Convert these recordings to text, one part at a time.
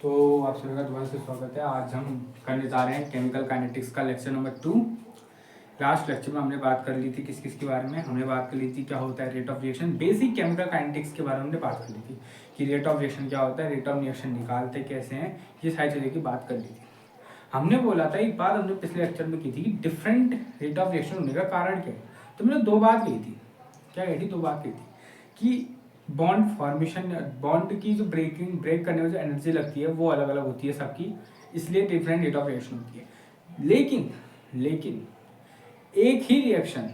तो आप सभी का दोबारा से स्वागत है। आज हम करने जा रहे हैं केमिकल काइनेटिक्स का लेक्चर नंबर 2। लास्ट लेक्चर में हमने बात कर ली थी किस किस के बारे में। हमने बात कर ली थी क्या होता है rate of reaction, basic chemical kinetics के बारे में हमने बात कर ली थी कि रेट ऑफ रिएक्शन क्या होता है, रेट ऑफ रिएक्शन निकालते कैसे हैं, ये सारी चीज़ों की बात कर ली थी। हमने बोला था एक बात हमने पिछले लेक्चर में की थी कि डिफरेंट रेट ऑफ रिएक्शन होने का कारण क्या है। तो मैंने दो बात कही थी, क्या कही थी, दो बात कही थी कि बॉन्ड फॉर्मेशन, बॉन्ड की जो ब्रेक करने में जो एनर्जी लगती है वो अलग अलग होती है सबकी, इसलिए डिफरेंट रेट ऑफ रिएक्शन होती है। लेकिन एक ही रिएक्शन,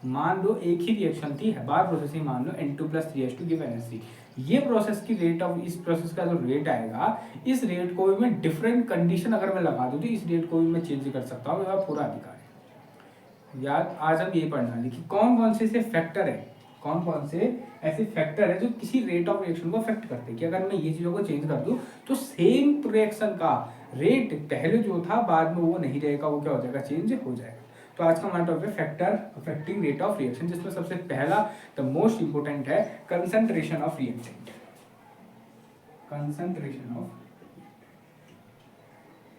मान लो एक ही रिएक्शन थी, बार प्रोसेसिंग मान लो N2+3H2 गिव एनर्जी, ये प्रोसेस की रेट ऑफ, इस प्रोसेस का जो रेट आएगा, इस रेट को भी मैं डिफरेंट कंडीशन अगर मैं लगा दूं तो इस रेट को भी मैं चेंज कर सकता हूँ, मेरा पूरा अधिकार है। याद आज हम ये पढ़ना कि कौन कौन से ऐसे फैक्टर है, कौन कौन से ऐसे फैक्टर है जो किसी रेट ऑफ रिएक्शन को अफेक्ट करते हैं कि अगर मैं ये चीज़ों को चेंज कर दूं तो सेम रिएक्शन का रेट पहले जो था बाद में वो नहीं रहेगा, वो क्या हो जाएगा, चेंज हो जाएगा। तो आज का हमारा टॉपिक है factor affecting rate of reaction, जिसमें सबसे पहला द मोस्ट इंपोर्टेंट है concentration of reactant. Concentration of,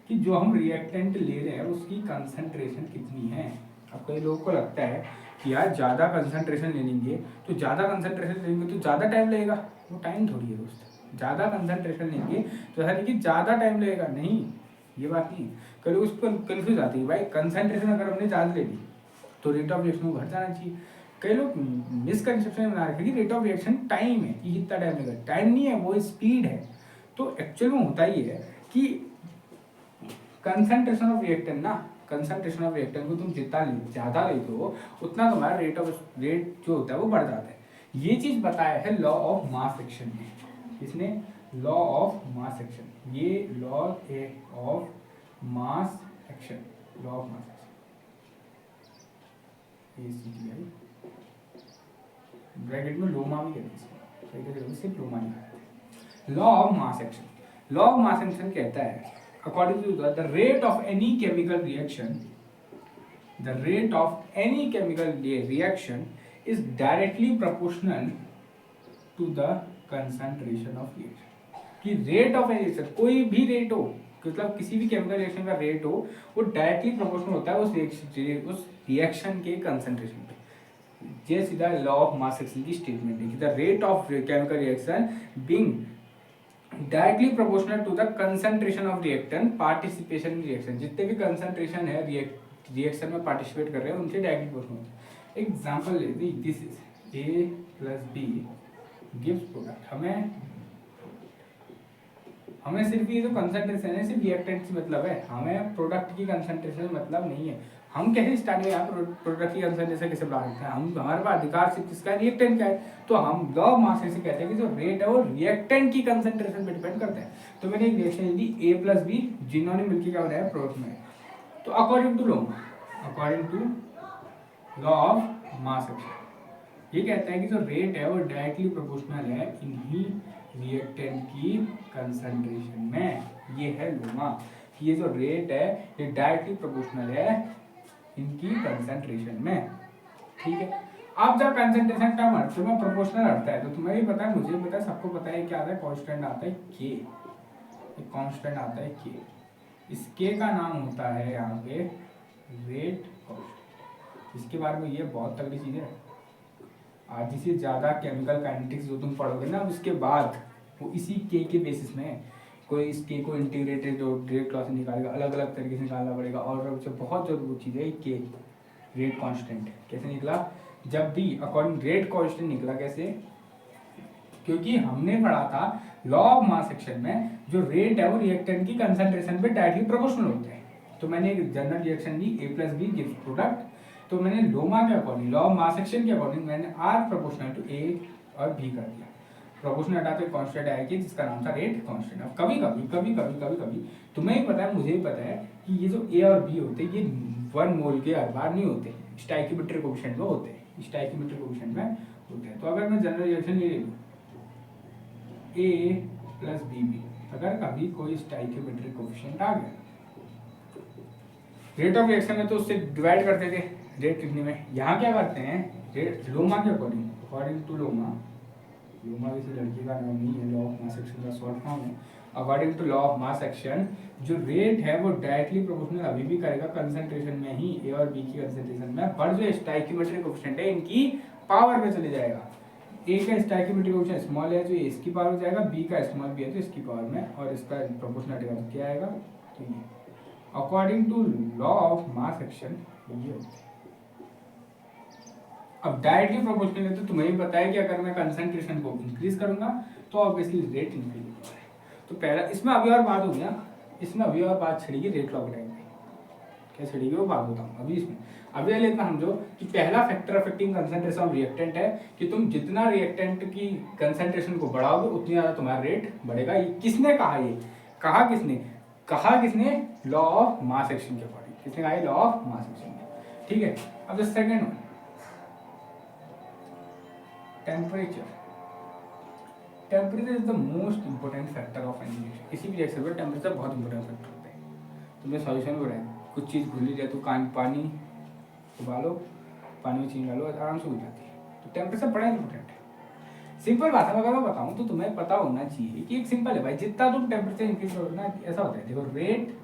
कि जो हम रिएक्टेंट ले रहे हैं उसकी कंसंट्रेशन कितनी है। अब कई लोगों को लगता है कि यार ज़्यादा कंसंट्रेशन ले लेंगे तो ज़्यादा कंसंट्रेशन लेंगे तो ज़्यादा टाइम लगेगा। वो टाइम थोड़ी है दोस्त, ज़्यादा कंसंट्रेशन लेंगे तो ऐसा नहीं कि ज़्यादा टाइम लगेगा, नहीं, ये बात नहीं। कई लोग उसको कन्फ्यूज आती है, भाई कंसंट्रेशन अगर हमने ज़्यादा ले ली तो रेट ऑफ रिएक्शन को घट जाना चाहिए। कई लोग मिसकंसेप्शन बना रखे कि रेट ऑफ रिएक्शन टाइम है कि कितना टाइम लगेगा, टाइम नहीं है, वो स्पीड है। तो एक्चुअल में होता ही है कि कंसंट्रेशन ऑफ रिएक्टेंट ना, कंसंट्रेशन ऑफ रिएक्टेंट को तुम जितना ज़्यादा लेते हो उतना तुम्हारा रेट जो होता है वो बढ़ जाता है। ये चीज़ बताया है लॉ ऑफ मास एक्शन में। किसने? Law of mass action. ये law of mass action, law of mass action, bracket में लोमा भी कहते हैं, सिर्फ लोमा नहीं कहते। Law of mass action, law of mass action कहता है according to the rate of any chemical reaction, the rate of any chemical reaction is directly proportional to the concentration of reaction। कि rate of any reaction, कोई भी rate हो, मतलब किसी भी chemical reaction का रेट हो, वो डायरेक्टली प्रोपोर्शनल होता है उस रिएक्शन के कंसंट्रेशन पे। ये सीधा लॉ ऑफ मास एक्शन की स्टेटमेंट है कि the rate of chemical reaction being directly proportional to the concentration of reactant participation in reaction. जितने भी कंसंट्रेशन है रिएक्शन में पार्टिसिपेट कर रहे हैं उनसे डायरेक्टली प्रोपोर्शनल। एग्जांपल ले दी, this is A+B gives product. हमें सिर्फ ये जो कंसंट्रेशन है सिर्फ रिएक्टेंट से मतलब है, हमें प्रोडक्ट की कंसंट्रेशन मतलब नहीं है। हम कैसे स्टार्टिंग में यहाँ प्रोडक्ट की कंसंट्रेशन कैसे बढ़ा सकते हैं, हम हमारे पास अधिकार सिर्फ किसका, रिएक्टेंट का है। तो हम लॉ ऑफ मास से कहते हैं कि जो रेट है वो रिएक्टेंट की कंसंट्रेशन पे डिपेंड करता है। तो मैंने एक रिएक्शन दी A+B, जिन्होंने मिलकर क्या बनाया, प्रोडक्ट में। तो according to law of mass action ये कहता है कि जो रेट है वो डायरेक्टली प्रोपोर्शनल है इन्हीं रिएक्टेंट की कंसंट्रेशन में। ये है लोमा, ये जो रेट है ये डायरेक्टली प्रोपोर्शनल है इनकी कंसंट्रेशन में, ठीक है। अब जब कंसंट्रेशन टर्म हटते में प्रोपोर्शनल हटता है तो तुम्हें भी पता है, मुझे पता है, सबको पता है क्या आता है, कांस्टेंट आता है के, एक कांस्टेंट आता है के। इस के का नाम होता है यहाँ पे रेट कांस्टेंट। इसके बारे में ये बहुत तगड़ी चीज़ है। आज से ज़्यादा केमिकल काइनेटिक्स जो तुम पढ़ोगे ना उसके बाद वो इसी के बेसिस में, कोई इस के को इंटीग्रेटेड जो रेट लॉ से निकालेगा, अलग अलग तरीके से निकालना पड़ेगा। और जो बहुत जरूरी चीज़ है के रेट कांस्टेंट कैसे निकला, जब भी अकॉर्डिंग रेट कांस्टेंट निकला कैसे, क्योंकि हमने पढ़ा था लॉ ऑफ मास एक्शन में जो रेट है वो रिएक्टेंट की कंसंट्रेशन पे डायरेक्टली प्रोपोर्शनल होता है। तो मैंने एक जनरल रिएक्शन दी A+B गिव्स प्रोडक्ट, तो मैंने लोमा के according, law of mass action के अकॉर्डिंग मैंने R प्रोपोर्शनल टू A और B कर दिया। प्रोपोर्शनल हटाते कांस्टेंट आएगी जिसका नाम था रेट कांस्टेंट। अब कभी तुम्हें ही पता है, मुझे ही पता है कि ये जो A और B होते हैं ये 1 मोल के हर बार नहीं होते, स्टोइकियोमेट्रिक कोएफिशिएंट में होते हैं, स्टोइकियोमेट्रिक कोएफिशिएंट में होते हैं। तो अगर मैं जनरल रिएक्शन ले लूं A+B, अगर कभी कोई स्टोइकियोमेट्रिक कोएफिशिएंट आ गया, रेट ऑफ रिएक्शन में तो उससे डिवाइड करते थे रेट लिखने में, यहाँ क्या करते हैं, रेट लोमा के अकॉर्डिंग टू लोमा, लोमा किसी लड़की का नाम नहीं है, लॉ ऑफ मास एक्शन का शॉर्ट फॉर्म है। According to law of mass action जो रेट है वो डायरेक्टली प्रोपोर्शनल अभी भी करेगा कंसंट्रेशन में ही, ए और बी की कंसंट्रेशन में, पर जो स्टोइकियोमेट्रिक कोएफिशिएंट है इनकी पावर पे चले जाएगा। ए का स्टोइकियोमेट्रिक कोएफिशिएंट स्मॉल है जो इसकी पावर में जाएगा, बी का स्मॉल बी है तो इसकी पावर में, और इसका प्रोपोर्शनल का क्या आएगा, तो ये according to law of mass action ये होता है। अब डायरेक्टली प्रोपोर्शनल है तो तुम्हें भी पता है कि अगर मैं कंसंट्रेशन को इंक्रीज करूंगा तो ऑब्वियसली रेट इंक्रीज होगा। तो पहला इसमें अभी और बात हो गया, इसमें अभी और बात छिड़ेगी रेट लॉ टाइम में, क्या छिड़ेगी वो बात बताऊंगा अभी। इसमें अभी लेते समझो कि पहला factor affecting concentration of reactant है कि तुम जितना रिएक्टेंट की कंसंट्रेशन को बढ़ाओगे उतनी ज्यादा तुम्हारा रेट बढ़ेगा। ये किसने कहा, ये कहा किसने लॉ ऑफ मास एक्शन के अकॉर्डिंग, किसने कहा लॉ ऑफ मास एक्शन। ठीक है, अब the second one temperature. Temperature is the most important factor of any reaction. किसी भी रिएक्शन में टेम्परेचर बहुत इंपोर्टेंट फैक्टर होता है। तुमने सॉल्यूशन में बताया कुछ चीज़ घुली जाए तो पानी उबालो, पानी में चीनी डालो, आराम से उग जाती है। तो टेम्परेचर बड़ा इंपॉर्टेंट है। सिंपल बात है, अगर मैं बताऊँ तो तुम्हें पता होना चाहिए कि एक सिंपल है भाई, जितना तुम टेम्परेचर इंक्रीज करोगे ना, ऐसा होता है देखो, रेट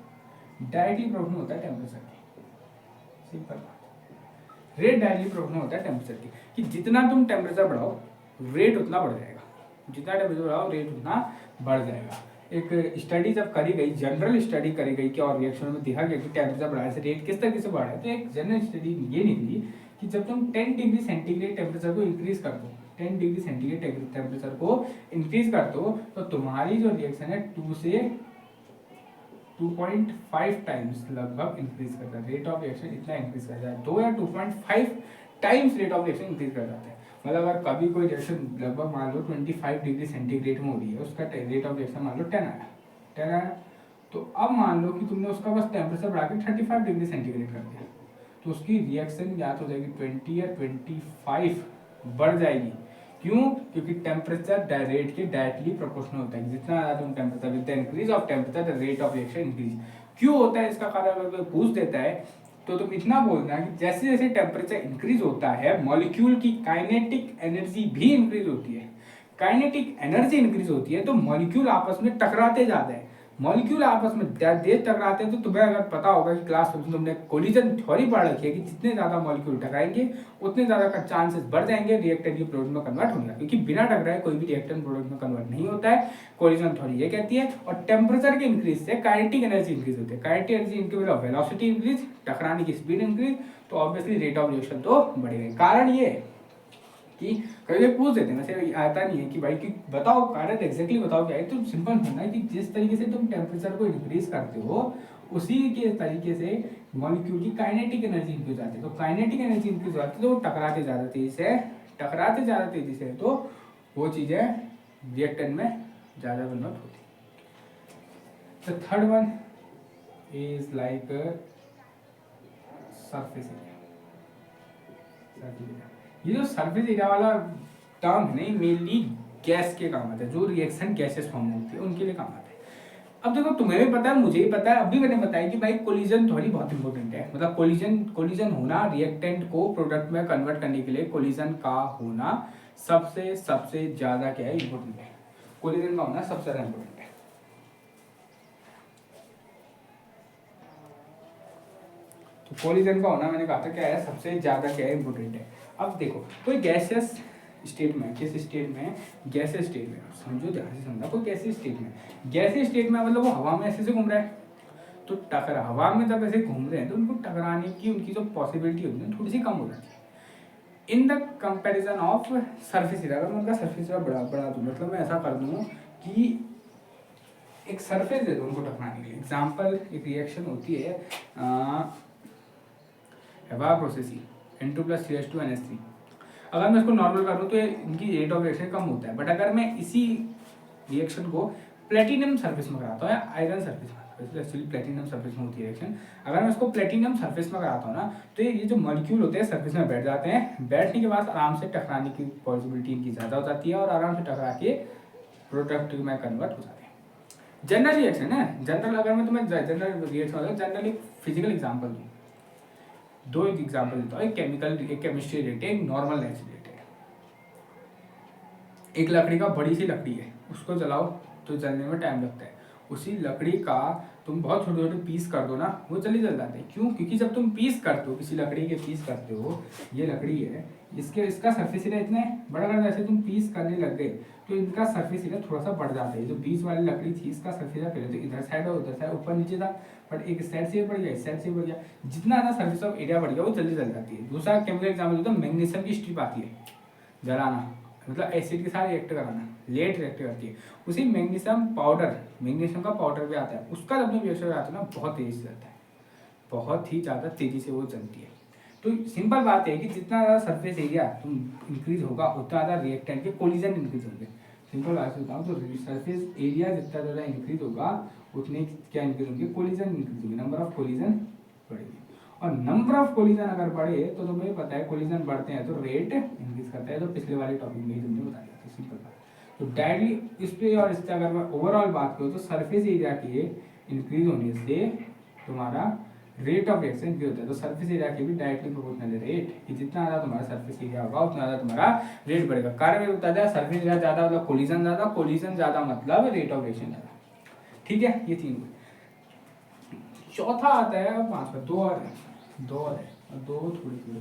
डायरेक्टली प्रोपोर्शनल होता है टेम्परेचर की। सिंपल बात, रेट डायरेक्टली प्रोपोर्शनल होता है टेम्परेचर की, कि जितना तुम टेम्परेचर बढ़ाओ रेट उतना बढ़ जाएगा, जितना टेम्परेचर बढ़ाओ रेट उतना बढ़ जाएगा। एक स्टडी जब करी गई, जनरल स्टडी करी गई कि और रिएक्शन में देखा गया कि टेम्परेचर बढ़ाने से रेट किस तरीके से बढ़ा है, तो एक जनरल स्टडी ये निकली कि जब तुम 10 डिग्री सेंटीग्रेड टेम्परेचर को इंक्रीज कर दो, 10 डिग्री सेंटीग्रेड टेम्परेचर को इंक्रीज कर दो, तो तुम्हारी जो रिएक्शन है 2 से 2.5 टाइम्स लगभग इंक्रीज करता है। रेट ऑफ रिएक्शन इतना इंक्रीज कर जाता है, 2 या 2.5 times rate of reaction increase कर जाता है। मतलब अगर कभी कोई रिएक्शन लगभग मान लो 25 डिग्री सेंटीग्रेड में हो रही है, उसका रेट ऑफ रिएक्शन मान लो 10 आया, तो अब मान लो कि तुमने उसका बस टेम्परेचर बढ़ा के 35 डिग्री सेंटीग्रेड कर दिया, तो उसकी रिएक्शन या तो हो जाएगी 20 या 25 बढ़ जाएगी। क्यों? क्योंकि टेम्परेचर रेट के डायरेक्टली प्रोपोर्शनल होता है। जितना ज्यादा तुम temperature, with the increase of temperature the rate of reaction increase. क्यों होता है इसका कारण अगर कोई पूछ देता है तो तुम इतना बोलना कि जैसे जैसे टेम्परेचर इंक्रीज होता है मॉलिक्यूल की काइनेटिक एनर्जी भी इंक्रीज होती है। काइनेटिक एनर्जी इंक्रीज होती है तो मॉलिक्यूल आपस में टकराते जाते हैं। मॉलिक्यूल आपस में देर टकराते हैं तो तुम्हें अगर पता होगा कि क्लास में तुमने कोलिजन थ्योरी पढ़ रखी है कि जितने ज्यादा मॉलिक्यूल टकराएंगे उतने ज्यादा का चांसेस बढ़ जाएंगे रिएक्टेंट की प्रोडक्ट में कन्वर्ट होने का, क्योंकि बिना टकराए कोई भी रिएक्टेंट प्रोडक्ट में कन्वर्ट नहीं होता है। कोलिजन थ्योरी ये कहती है। और टेम्परेचर के इंक्रीज से काइनेटिक एनर्जी इंक्रीज होती है। काइनेटिक एनर्जी इंक्रीज मतलब वेलोसिटी इंक्रीज, टकराने की स्पीड इंक्रीज, तो ऑब्वियसली रेट ऑफ रिएक्शन तो बढ़ेगा। कारण ये है कि कभी पूछ देते हैं, वैसे आता नहीं है कि भाई कि बताओ कारण एग्जैक्टली बताओ क्या है, तो सिंपल होना है कि जिस तरीके से तुम टेम्परेचर को इंक्रीज करते हो उसी के तरीके से मॉलिक्यूल की काइनेटिक एनर्जी इंक्रीज आती है। तो काइनेटिक एनर्जी इंक्रीज आती है तो वो टकराते ज़्यादा तेजी से तो वो चीज़ें रिएक्टेंट में ज़्यादा कन्वर्ट होती है। The third one is like surface area. ये जो सरफेस एरिया वाला टर्म है नहीं, मेनली गैस के काम आता है। जो रिएक्शन गैसेस फॉर्म होती है उनके लिए काम आता है। अब देखो तुम्हें भी पता है, मुझे भी पता है, अभी मैंने बताया कि भाई कोलिजन थ्योरी बहुत इंपॉर्टेंट है। मतलब कोलिजन होना, रिएक्टेंट को प्रोडक्ट में कन्वर्ट करने के लिए कोलिजन का होना सबसे ज्यादा क्या है, इंपॉर्टेंट है। कोलिजन का होना सबसे ज्यादा इंपॉर्टेंट है। तो कोलिजन का होना मैंने कहा था क्या है, सबसे ज्यादा क्या है, इंपॉर्टेंट है। अब देखो कोई गैसियस स्टेट में, किस स्टेट में, गैसियस स्टेट में, समझो ध्यान से समझना, कोई गैसियस स्टेट में, गैसियस स्टेट में मतलब वो हवा में ऐसे से घूम रहा है, तो टकरा हवा में जब ऐसे घूम रहे हैं तो उनको टकराने की उनकी जो पॉसिबिलिटी होती है थोड़ी सी कम हो जाती है in the comparison of surface area. अगर मैं उनका सरफेस एरिया बढ़ा दूँ, मतलब मैं ऐसा कर दूँ कि एक सरफेस दे दो उनको टकराने के लिए। एग्जाम्पल, एक रिएक्शन होती है हवा प्रोसेसिंग N2+CH2NH3। अगर मैं इसको नॉर्मल करूँ तो इनकी रेट ऑफ रिएक्शन कम होता है। बट अगर मैं इसी रिएक्शन को प्लेटिनम सरफेस में कराता हूँ या आयरन सरफेस में, एक्चुअली प्लेटिनम सरफेस में होती है रिएक्शन, अगर मैं इसको प्लेटिनम सरफेस में कराता हूँ ना, तो ये जो मॉलिक्यूल होते हैं सरफेस में बैठ जाते हैं। बैठने के बाद आराम से टकराने की पॉसिबिलिटी इनकी ज़्यादा हो जाती है और आराम से टकरा के प्रोडक्ट में कन्वर्ट हो जाते हैं। जनरल रिएक्शन है, जनरल अगर मैं तुम्हें जनरल रिएक्शन जनरल एक फिजिकल एग्जाम्पल दूँ, दो एग्जाम्पल देता हूँ। एक केमिकल, एक केमिस्ट्री रिएक्ट है, एक नॉर्मल नेचुरल रिएक्ट है। एक लकड़ी का बड़ी सी लकड़ी है, उसको जलाओ तो जलने में टाइम लगता है। उसी लकड़ी का तुम बहुत छोटे छोटे पीस कर दो ना, वो जल्दी जल जाते हैं। क्यों? क्योंकि जब तुम पीस करते हो, किसी लकड़ी के पीस करते हो, ये लकड़ी है, इसका सरफेस एरिया इतना बड़ा कर, जैसे तुम पीस करने लग गए तो इनका सरफेस एरिया थोड़ा सा बढ़ जाता है। जो बीच वाली लकड़ी थी, इसका सरफेस एरिया पहले तो इधर साइड और उधर साइड, ऊपर नीचे था, बट एक साइड से बढ़ गया, इस साइड से बढ़ गया। जितना ज़्यादा सरफेस ऑफ एरिया बढ़ गया वो जल्दी जल जाती है। दूसरा केमिकल एग्जाम्पल होता है, मैग्नीशियम की स्ट्रिप आती है, जलाना मतलब एसिड के साथ रिएक्ट कराना, लेट रिएक्ट करती है। उसी मैग्नीशियम पाउडर, मैग्नीशियम का पाउडर भी आता है, उसका जब तुम रिएक्शन आता है ना, बहुत तेजी से जलता है, बहुत ही ज़्यादा तेजी से वो जलती है। तो सिंपल बात है कि जितना ज़्यादा सरफेस एरिया तुम इंक्रीज होगा, उतना ज़्यादा रिएक्टेंट के कोलिजन इंक्रीज होंगे। सिंपल बात से बताऊँ तो सरफेस एरिया जितना ज़्यादा इंक्रीज होगा, उतने क्या इंक्रीज होंगे, कोलिजन इंक्रीज होंगे, नंबर ऑफ कोलिजन बढ़ेगी। और नंबर ऑफ कोलिजन अगर बढ़े तो तुम्हें पता है कोलिजन बढ़ते हैं तो रेट इंक्रीज करता है, तो पिछले वाले टॉपिक में ही तुमने बताया था। सिंपल बात। तो डायरेक्टली इस पे और इस पे अगर मैं ओवरऑल बात करूँ तो सरफेस एरिया के इंक्रीज होने से तुम्हारा रेट ऑफ रिएक्शन भी होता है। तो सरफेस एरिया के भी डायरेक्टली प्रोपोर्शनल है रेट, कि जितना ज़्यादा तुम्हारा सरफेस एरिया होगा उतना ज़्यादा तुम्हारा रेट बढ़ेगा। कार्य में बताया जाए, सरफेस एरिया ज़्यादा मतलब कोलिजन ज़्यादा, कोलिजन ज़्यादा मतलब रेट ऑफ रिएक्शन ज़्यादा। ठीक है, ये तीन। चौथा आता है पांचवा, दो और है, और दो थोड़ी थोड़ी।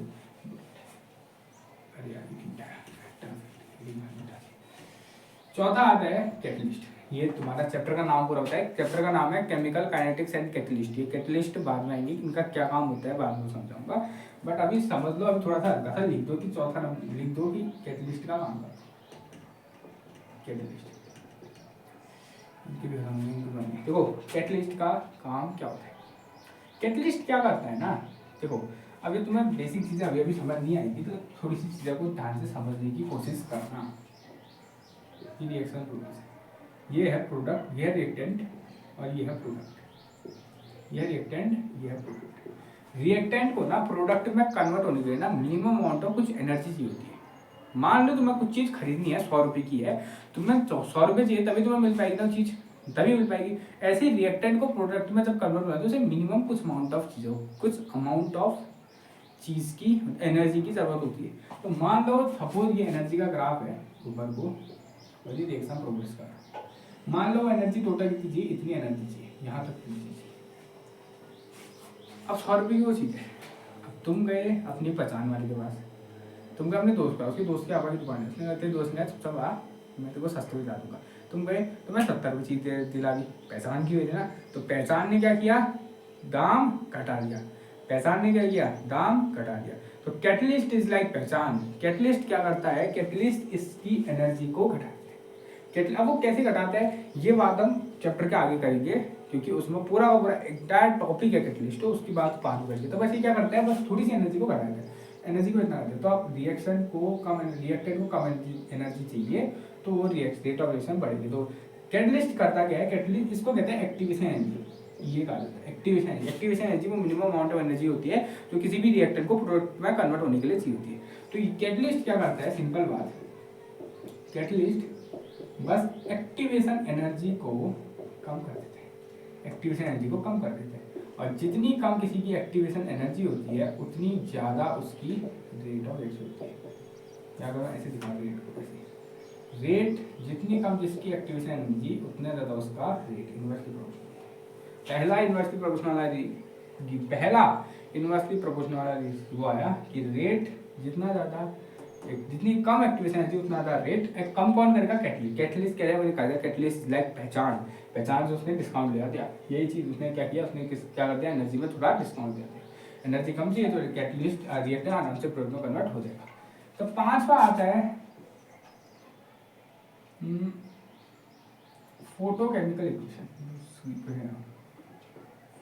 अरे यार चौथा आता है कैटलिस्ट। ये तुम्हारा चैप्टर का नाम पूरा होता है। चैप्टर का नाम है केमिकल काइनेटिक्स एंड कैटलिस्ट। ये कैटलिस्ट बाद में आएंगे, इनका क्या काम होता है बाद में समझाऊंगा, बट अभी समझ लो। अभी थोड़ा सा हल्का सा लिख दो कि चौथा नाम लिख दो कि कैटलिस्ट का काम करता है। कैटलिस्ट देखो, कैटलिस्ट का काम क्या होता है, कैटलिस्ट क्या करता है ना। देखो, अभी तुम्हें बेसिक चीज़ें अभी समझ नहीं आएगी, तो थोड़ी सी चीज़ों को ध्यान से समझने की कोशिश करना। ये रिएक्शन प्रोडक्ट, ये है प्रोडक्ट, ये है रिएक्टेंट, और ये है प्रोडक्ट। ये रिएक्टेंट, ये है प्रोडक्ट। रिएक्टेंट को ना प्रोडक्ट में कन्वर्ट होने के लिए ना मिनिमम अमाउंट ऑफ कुछ एनर्जी चाहिए होती है। मान लो तुम्हें कुछ चीज़ खरीदनी है, 100 रुपये की है, तुम्हें 100 रुपये चाहिए, तभी तुम्हें मिल पाएगी ना चीज़, तभी मिल पाएगी। ऐसे रिएक्टेंट को प्रोडक्ट में जब कन्वर्ट होना है तो उसे मिनिमम कुछ अमाउंट ऑफ चीज़ों, कुछ अमाउंट ऑफ चीज़ की एनर्जी की जरूरत होती है। तो मान लो सपोज ये एनर्जी का ग्राफ है ऊपर को, और ये रिएक्शन प्रोग्रेस का। मान लो एनर्जी टोटल कितनी चाहिए, इतनी एनर्जी चाहिए, यहाँ तक कितनी चाहिए। अब 100 रुपये की वो चीज़ है। अब तुम गए अपनी पहचान वाले के पास, तुम गए अपने दोस्त का, उसके दोस्त के आगे की दुकान है, उसने तेरे दोस्त ने सब आ मैं तेरे को सस्ते में दिला दूंगा। तुम गए, तुम्हें 70 रुपये चीज़ दिला दी, पहचान की वजह ना। तो पहचान ने क्या किया, दाम घटा दिया। पहचान ने क्या किया, दाम घटा दिया। तो कैटलिस्ट इज लाइक पहचान। कैटलिस्ट क्या करता है, कैटलिस्ट इसकी एनर्जी को घटाता है। अब वो कैसे घटाता है, ये बात हम चैप्टर के आगे करेंगे, क्योंकि उसमें पूरा का पूरा एंटायर टॉपिक है कैटलिस्ट, तो उसकी बात बाद में करेंगे। तो बस ये क्या करता है, बस थोड़ी सी एनर्जी को घटाता है, एनर्जी को इतना करते हैं। तो आप रिएक्शन को कम, रिएक्टेंट को कम एनर्जी चाहिए, तो वो रेट ऑफ रिएक्शन बढ़ेगी। तो कैटलिस्ट करता क्या है, कैटलिस्ट इसको कहते हैं एक्टिवेशन एनर्जी। ये कहा जाता है एक्टिवेशन एनर्जी। एक्टिवेशन एनर्जी वो मिनिमम अमाउंट ऑफ एनर्जी होती है जो किसी भी रिएक्टेंट को प्रोडक्ट में कन्वर्ट होने के लिए चाहिए होती है। तो कैटलिस्ट क्या करता है, सिंपल बात, कैटलिस्ट बस एक्टिवेशन एनर्जी को कम कर देते हैं, एक्टिवेशन एनर्जी को कम कर देते हैं। और जितनी कम किसी की एक्टिवेशन एनर्जी होती है, उतनी ज़्यादा उसकी रेट ऑफ रिएक्शन होती है। क्या करो, ऐसे दिखा दो रेट को, ऐसे रेट जितनी कम जिसकी एक्टिवेशन एनर्जी, उतने ज़्यादा उसका रेट इन्वर्सली प्रोपोर्शनल। पहला इन्वर्सली प्रोपोर्शनल पहला इन्वर्सली प्रोपोर्शनल वाला वो आया कि रेट जितना ज़्यादा, जितनी कम एक्टिवेशन एनर्जी उतना ज़्यादा रेट। कम कौन करेगा, कैटलिस्ट। कैटलिस्ट क्या है, कहा जाए कैटलिस्ट लाइक पहचान। पहचान से उसने डिस्काउंट ले दिया, यही चीज़ उसने क्या किया, उसने क्या कर दिया, एनर्जी में थोड़ा डिस्काउंट दे दिया। एनर्जी कम चाहिए तो कैटलिस्ट रिएक्टर आराम से प्रोडक्ट में कन्वर्ट हो जाएगा। तो पांचवा आता है फोटोकेमिकल इक्वेशन।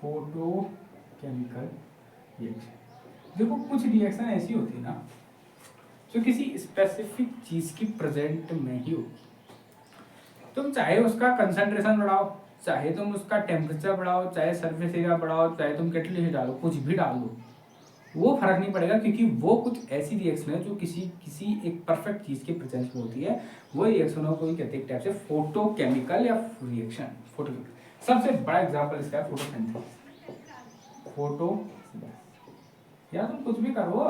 Photochemical reaction. देखो, कुछ रिएक्शन ऐसी होती है ना जो किसी स्पेसिफिक चीज की प्रेजेंट में ही होगी। तुम चाहे उसका कंसंट्रेशन बढ़ाओ, चाहे तुम उसका टेम्परेचर बढ़ाओ, चाहे सरफेस एरिया बढ़ाओ, चाहे तुम कैटलिस्ट डालो, कुछ भी डाल दो, वो फर्क नहीं पड़ेगा, क्योंकि वो कुछ ऐसी रिएक्शन है जो किसी एक परफेक्ट चीज के प्रेजेंस में होती है। वो रिएक्शनों को ही कहते हैं एक टाइप से फोटोकेमिकल या रिएक्शन। फोटोकेमिकल सबसे बड़ा एग्जांपल इसका है फोटोसिंथेसिस। फोटो या तुम कुछ भी करो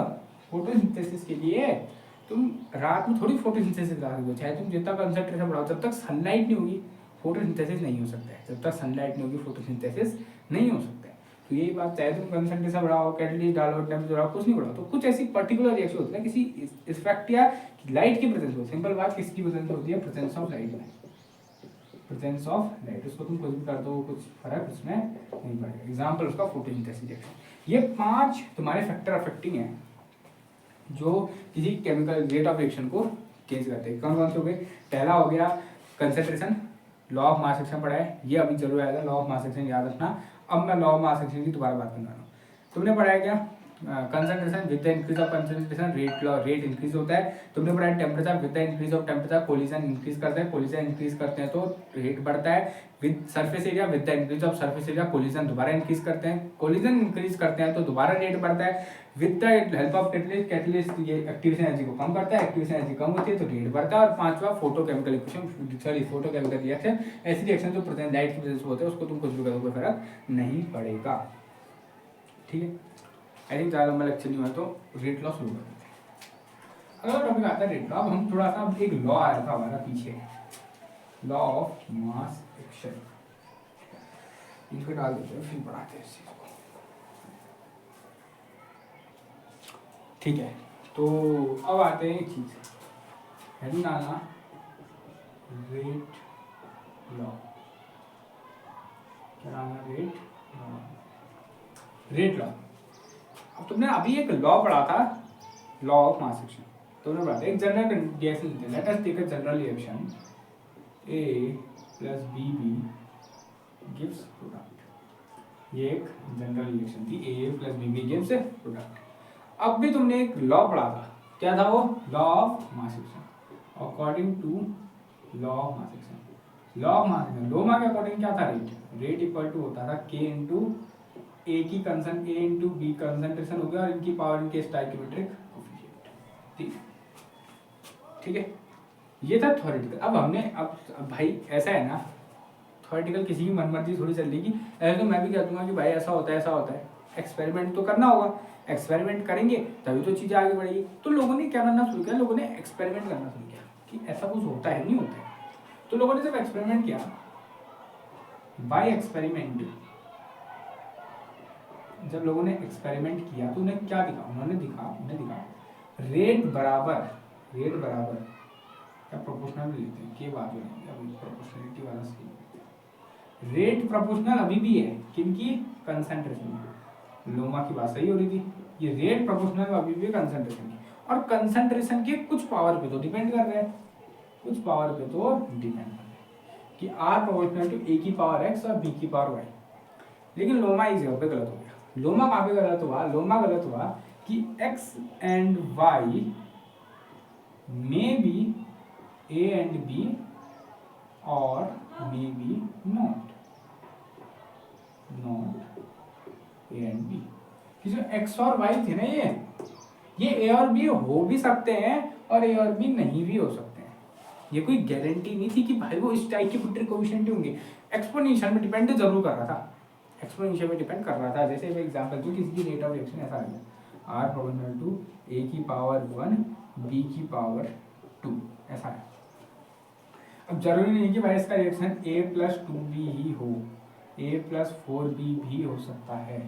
फोटोसिंथेसिस के लिए, तुम रात में थोड़ी फोटोसिंथेसिस करोगे, चाहे तुम जितना कंसंट्रेशन बढ़ाओ, जब तक सनलाइट नहीं होगी फोटोसिंथेसिस नहीं हो सकता है, जब तक सनलाइट नहीं होगी फोटोसिंथेसिस नहीं हो सकता है। तो यही बात, चाहे तुम कंसंट्रेशन बढ़ाओ, कैटलिस्ट डालो, टेम्परेचर बढ़ाओ, कुछ नहीं बढ़ाओ, तो कुछ ऐसी पर्टिकुलर रिएक्शन होती है किसी इफेक्ट या लाइट की प्रेजेंस हो। सिंपल बात, किसकी प्रेजेंस होती है? प्रेजेंस ऑफ लाइट में, प्रेजेंस ऑफ लाइट। उसको तुम कुछ भी कर दो, कुछ फर्क उसमें नहीं पड़ेगा। एग्जाम्पल उसका फोटोसिंथेसिस रिएक्शन। ये 5 तुम्हारे फैक्टर अफेक्टिंग है जो किसी केमिकल रेट ऑफ रिएक्शन को चेंज करते हैं। कौन कौन से हो गए? पहला हो गया concentration, law of mass action पढ़ा है, ये अभी जरूर आएगा, लॉ ऑफ मास एक्शन याद रखना। अब मैं लॉ ऑफ मास एक्शन की दोबारा बात करना रहा हूँ। तुमने पढ़ा है क्या? Concentration with the increase of concentration rate increase होता है। तुमने पढ़ा है temperature with the increase of temperature collision increase करते हैं, कोलिजन इंक्रीज करते हैं तो रेट बढ़ता है। With surface area with the increase of surface area collision दोबारा इंक्रीज करते हैं, कोलिजन इंक्रीज करते हैं तो दोबारा रेट बढ़ता है। With the help of catalyst, catalyst ये एक्टिवेशन एनर्जी को कम करता है, एक्टिवेशन एनर्जी कम होती है तो रेट बढ़ता है। और पांचवा photochemical equation, sorry photochemical reaction, ऐसी रिएक्शन जो प्रेजेंट लाइट की वजह से होते हैं उसको तुम कुछ भी करो कोई फर्क नहीं पड़ेगा। ठीक है, आई थिंक ज़्यादा लंबा लेक्चर नहीं हुआ तो रेट लॉ शुरू कर देते हैं। अगला टॉपिक आता है रेट लॉ। अब हम थोड़ा सा, एक लॉ आया था हमारा पीछे, लॉ ऑफ मास एक्शन, इनको डाल देते हैं फिर पढ़ाते हैं इस चीज़ को। ठीक है, तो अब आते हैं एक चीज़, हेडिंग डालना रेट लॉ। क्या डालना? Rate law, rate law. अब तुमने अभी एक लॉ पढ़ा था, लॉ ऑफ मास एक्शन। तुमने पढ़ा था एक general reaction, let us take a general reaction A plus BB gives product. ये एक जनरल रिएक्शन थी, A plus BB gives product. अब भी तुमने एक लॉ पढ़ा था, क्या था वो? Law of mass action. According to law of mass action, law of mass action, लोमा के अकॉर्डिंग क्या था? रेट इक्वल टू होता था K इंटू ए की कंसन, ए इंटू बी कंसंट्रेशन हो गया और इनकी पावर इनके स्टाइकियोमेट्रिक कोफिशिएंट। ठीक है, ये था थ्योरेटिकल। अब हमने अब भाई ऐसा है ना, थ्योरेटिकल किसी की मनमर्जी थोड़ी चल रही। ऐसे तो मैं भी कह दूंगा कि भाई ऐसा होता है, ऐसा होता है। एक्सपेरिमेंट तो करना होगा, एक्सपेरिमेंट करेंगे तभी तो चीज़ें आगे बढ़ेगी। तो लोगों ने क्या करना शुरू किया? लोगों ने एक्सपेरिमेंट करना शुरू किया कि ऐसा कुछ होता है, नहीं होता है। तो लोगों ने जब एक्सपेरिमेंट किया, बाय एक्सपेरिमेंट, जब लोगों ने एक्सपेरिमेंट किया तो उन्हें क्या दिखा? उन्हें दिखा रेट बराबर क्या प्रोपोर्शनल लेते हैं, के बाद अभी प्रोपोर्शनलिटी वाला सही। रेट प्रोपोर्शनल अभी भी है किनकी? कंसंट्रेशन। लोमा की बात सही हो रही थी, ये रेट प्रोपोर्शनल अभी भी कंसंट्रेशन की, और कंसंट्रेशन के कुछ पावर पे तो डिपेंड कर रहे हैं, कुछ पावर पे तो डिपेंड कर रहे हैं कि आर प्रोपोर्शनल टू ए की पावर एक्स और बी की पावर वाई। लेकिन लोमा इस जगह पे गलत हो गया। लोमा कहाँ पे गलत हुआ? लोमा गलत हुआ कि x and y may be a and b और may be not a and b। किसी x और y थे ना, ये a और b हो भी सकते हैं और a और b नहीं भी हो सकते हैं। ये कोई गारंटी नहीं थी कि भाई वो इस टाइप के बुट्री कोएफिशिएंट होंगे। एक्सपोनेंशियल में डिपेंड जरूर कर रहा था, एक्सपोनेंशियल में डिपेंड कर रहा था। जैसे मैं एग्जांपल दूं, किसी की रेट ऑफ रिएक्शन ऐसा आ गया, r प्रोपोर्शनल टू a की पावर 1 b की पावर 2, ऐसा है। अब जरूरी नहीं कि भाई इसका रिएक्शन a प्लस 2b ही हो, a प्लस 4b भी हो सकता है,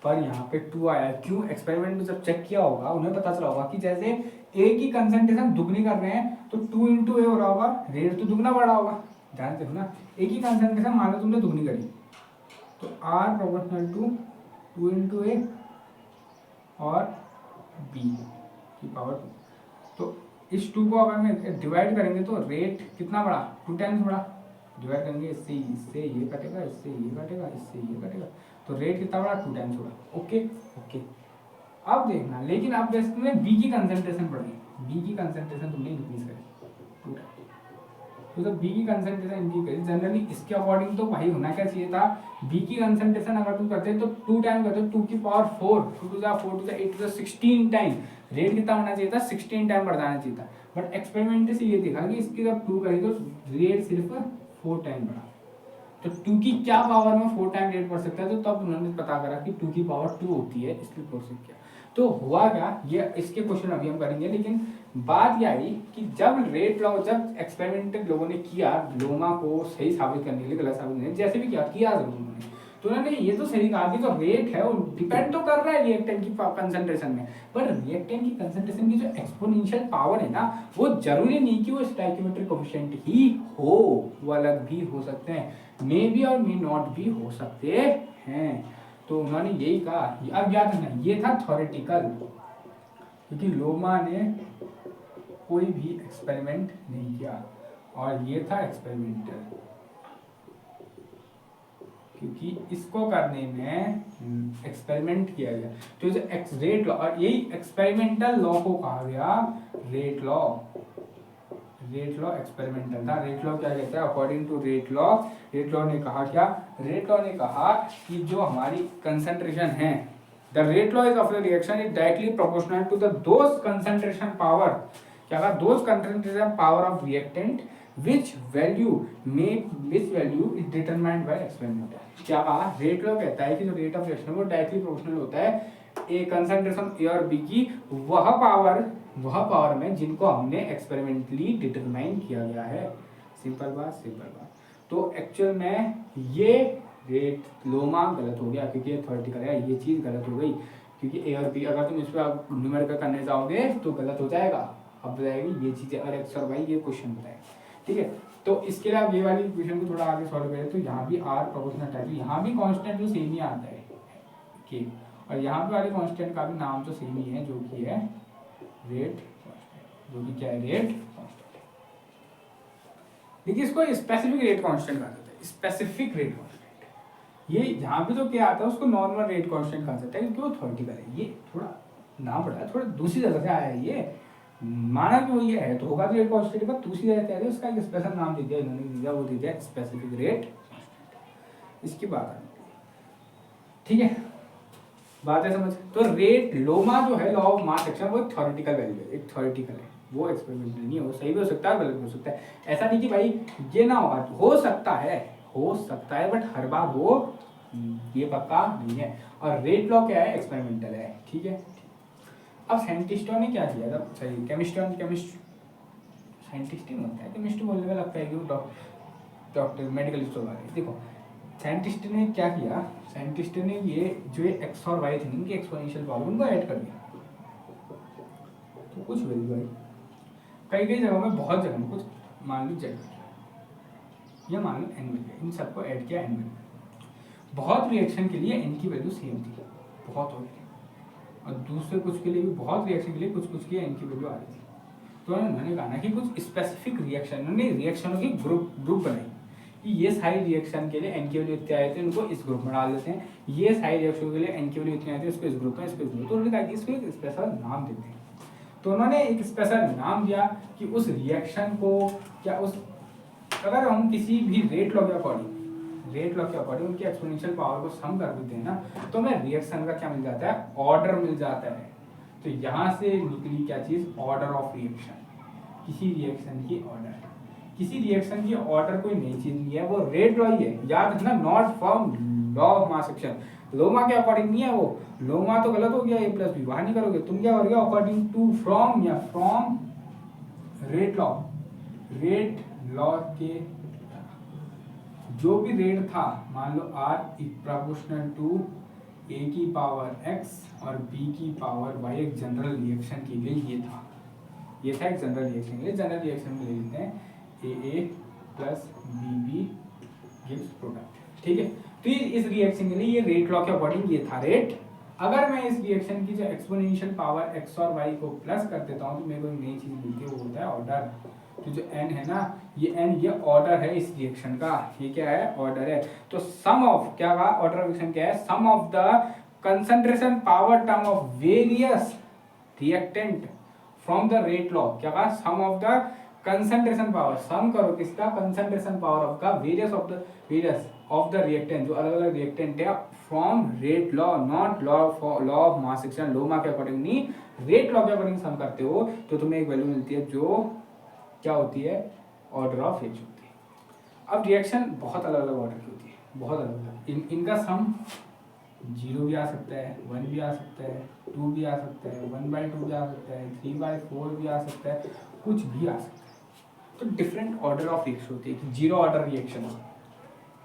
पर यहाँ पे 2 आया। क्यों? एक्सपेरिमेंट में जब चेक किया होगा उन्हें पता चला होगा कि जैसे a की कंसंट्रेशन दुगनी कर रहे हैं तो 2 इंटू ए हो रहा होगा, रेट तो दुगना बढ़ा होगा। ध्यान से ना, a की कंसंट्रेशन मान लो तुमने दुगनी करी तो r प्रोपोर्शनल टू 2 इंटू ए और b की पावर 2। तो इस 2 को अगर मैं डिवाइड करेंगे तो रेट कितना बढ़ा? 2 टाइम्स बढ़ा। डिवाइड करेंगे इससे ये कटेगा, इससे ये कटेगा, इससे ये कटेगा, तो रेट कितना बढ़ा? 2 टाइम्स बढ़ा। ओके ओके, अब देखना, लेकिन अब जैसे तुमने बी की कंसंट्रेशन बढ़ी, बी की कंसंट्रेशन तुमने इंक्रीज करी 2 टाइम्स, तो जब बी की कंसंट्रेशन इंक्रीज करी, जनरली इसके अकॉर्डिंग तो भाई होना क्या चाहिए था? बी की कंसंट्रेशन अगर तुम करते हैं तो 2 टाइम करते हो, 2 की power 4, 2 to the 4 to the 8 to the 16 time. Rate कितना होना चाहिए था? 16 टाइम बढ़ जाना चाहिए था। बट एक्सपेरिमेंट से ये देखा कि इसकी जब 2 करी तो रेट सिर्फ 4 टाइम बढ़ा। तो 2 की क्या पावर में 4 टाइम रेट बढ़ सकता है, तो तब उन्होंने पता करा कि 2 की पावर 2 होती है, इसलिए प्रोसेस किया। तो हुआ क्या, ये इसके क्वेश्चन अभी हम करेंगे, लेकिन बात यह आई कि जब रेट लॉ, जब एक्सपेरिमेंटल लोगों ने किया लोमा को सही साबित करने के लिए, गलत साबित करने, जैसे भी किया जरूर उन्होंने, तो उन्होंने ये तो सही कहा कि जो रेट है वो डिपेंड तो कर रहा है रिएक्टेंट की कंसंट्रेशन में, पर रिएक्टेंट की कंसंट्रेशन की जो एक्सपोनेंशियल पावर है ना, वो जरूरी नहीं कि वो स्टोइकियोमेट्रिक कोएफिशिएंट ही हो, वो अलग भी हो सकते हैं, मे बी और मे नॉट भी हो सकते हैं। तो उन्होंने यही कहा। अब याद रखना ये था थ्योरेटिकल, क्योंकि लोमा ने कोई भी एक्सपेरिमेंट नहीं किया, और ये था एक्सपेरिमेंटल, क्योंकि इसको करने में एक्सपेरिमेंट किया गया। तो जो रेट लॉ, और यही एक्सपेरिमेंटल लॉ को कहा गया rate law. Rate law experimental था। रेट लॉ क्या कहता है, अकॉर्डिंग टू रेट लॉ ने कहा क्या, रेट लॉ ने कहा कि जो हमारी कंसंट्रेशन है, the rate law is of the reaction is directly proportional to the those concentration power, क्या कहा, those concentration power of reactant which value is determined by experiment। क्या कहा, रेट लॉ कहता है कि जो रेट ऑफ रिएक्शन वो directly proportional होता है ए कंसंट्रेशन ए और बी की वह पावर में जिनको हमने एक्सपेरिमेंटली डिटरमाइन किया गया है। सिंपल बात। तो एक्चुअल में ये रेट लोमा गलत हो गया, क्योंकि ये थ्योरेटिकल है, ये चीज गलत हो गई, क्योंकि ए और बी अगर तुम इस पर न्यूमेरिकल करने जाओगे तो गलत हो जाएगा। अब बताएगी ये चीजें, और एक्स और वाई ये क्वेश्चन बताएगा, ठीक है। तो इसके लिए आप ये वाली इक्वेशन को थोड़ा आगे सॉल्व करें, तो यहाँ भी आर प्रोपोर्शनल टाइप, यहाँ भी कांस्टेंट तो सेम ही आता है के, और यहाँ पे वाले कांस्टेंट का भी नाम तो सेम ही है, जो कि है रेट कांस्टेंट, जो कि क्या है, रेट कांस्टेंट। देखिए इसको स्पेसिफिक रेट कांस्टेंट कहा जाता है, स्पेसिफिक रेट कांस्टेंट। ये जहाँ पे तो क्या आता है उसको नॉर्मल रेट कांस्टेंट कहा जाता है, क्योंकि वो थ्योरेटिकल है। ये थोड़ा नाम बड़ा है, थोड़ा दूसरी जगह से आया है, ये माना कि वो ये है तो होगा भी रेट कांस्टेंट, पर दूसरी जगह क्या है उसका एक स्पेशल नाम दे दिया इन्होंने, दिया वो दे दिया स्पेसिफिक रेट कांस्टेंट। इसकी बात आती है, ठीक है, बात है समझ। तो रेट लोमा जो है, लॉ ऑफ मास एक्शन, वो थ्योरेटिकल वैल्यू है, एक थ्योरेटिकल है, वो एक्सपेरिमेंटल नहीं है, वो सही भी हो सकता है, गलत भी हो सकता है। ऐसा नहीं कि भाई ये ना होगा, हो सकता है, बट हर बार वो ये पक्का नहीं है। और रेट लॉ क्या है, एक्सपेरिमेंटल है, ठीक है। अब साइंटिस्टों ने क्या किया था, सही साइंटिस्ट ही होता है, केमिस्ट बोलने में लगता है कि वो डॉक्टर मेडिकल स्टोर वाले। देखो साइंटिस्ट ने क्या किया, साइंटिस्ट ने ये जो एक्स और वाई थे इनकी एक्सपोनेंशियल पावर उनको ऐड कर दिया, तो कुछ वैल्यू आई। कई जगहों में, बहुत जगह में, कुछ मान लो जगह या मान लो एन मिल गया, इन सबको ऐड किया एन मिल। बहुत रिएक्शन के लिए एन की वैल्यू सेम थी, बहुत हो गई, और दूसरे कुछ के लिए भी, बहुत रिएक्शन के लिए कुछ की एन की वैल्यू आ रही थी। तो उन्होंने कहा ना कि कुछ स्पेसिफिक रिएक्शन, उन्होंने रिएक्शनों की ग्रुप बनाई कि ये सारी रिएक्शन के लिए एन की वैल्यू इतने आए थे, उनको इस ग्रुप में डाल देते हैं, ये सारी रिएक्शन के लिए एन की वैल्यू इतने आए थे, उसको इस ग्रुप में, इसको इस ग्रुप। तो उन्होंने कहा कि इसको एक स्पेशल नाम देते हैं। तो उन्होंने एक स्पेशल नाम दिया कि उस रिएक्शन को, क्या उस, अगर हम किसी भी रेट लॉ के अकॉर्डिंग उनकी एक्सपोनेंशियल पावर को सम कर देते हैं ना, तो हमें रिएक्शन का क्या मिल जाता है, ऑर्डर मिल जाता है। तो यहाँ से निकली क्या चीज, ऑर्डर ऑफ रिएक्शन। किसी रिएक्शन की ऑर्डर कोई नई चीज नहीं है, वो रेट लॉ ही है, याद रखना, not from law of mass action. लोमा के अकॉर्डिंग नहीं है वो, लोमा तो गलत हो गया, ए प्लस बी वहां नहीं करोगे, तुम क्या करोगे, according to from rate law के जो भी रेट था, मान लो आर प्रोपोर्शनल टू ए की पावर एक्स और बी की पावर वाई, एक जनरल रिएक्शन के लिए ये था एक जनरल रिएक्शन के लिए। जनरल रिएक्शन में ले लेते हैं ए प्लस बी गिव्स प्रोडक्ट, ठीक है। तो इस रिएक्शन के लिए ये रेट लॉ के अकॉर्डिंग ये था रेट। अगर मैं इस रिएक्शन की जो एक्सपोनेंशियल पावर एक्स और वाई को प्लस कर देता हूँ, तो मेरे को एक नई चीज मिलती है, वो होता है ऑर्डर। तो जो n है ना, ये n ये ऑर्डर है इस रिएक्शन का, ये क्या है, ऑर्डर है। तो सम ऑफ, क्या कहा, ऑर्डर रिएक्शन क्या है, sum of the concentration power term of various reactant from the rate law, क्या कहा, sum of the concentration power, sum करो किसका, कंसंट्रेशन पावर ऑफ का वेरियस ऑफ द रिएक्टेंट, जो अलग अलग रिएक्टेंट है, from rate law, not law of mass action, लोमा के अकॉर्डिंग नहीं, रेट लॉ के अकॉर्डिंग सम करते हो तो तुम्हें एक वैल्यू मिलती है जो क्या होती है, ऑर्डर ऑफ एच होती है। अब रिएक्शन बहुत अलग अलग ऑर्डर की होती है। बहुत अलग है। इनका सम 0 भी आ सकता है, 1 भी आ सकता है, 2 भी आ सकता है, 1/2 भी आ सकता है, 3/4 भी आ सकता है, कुछ भी आ सकता है। तो डिफरेंट ऑर्डर ऑफ रिएक्शन होती है। Zero order reaction,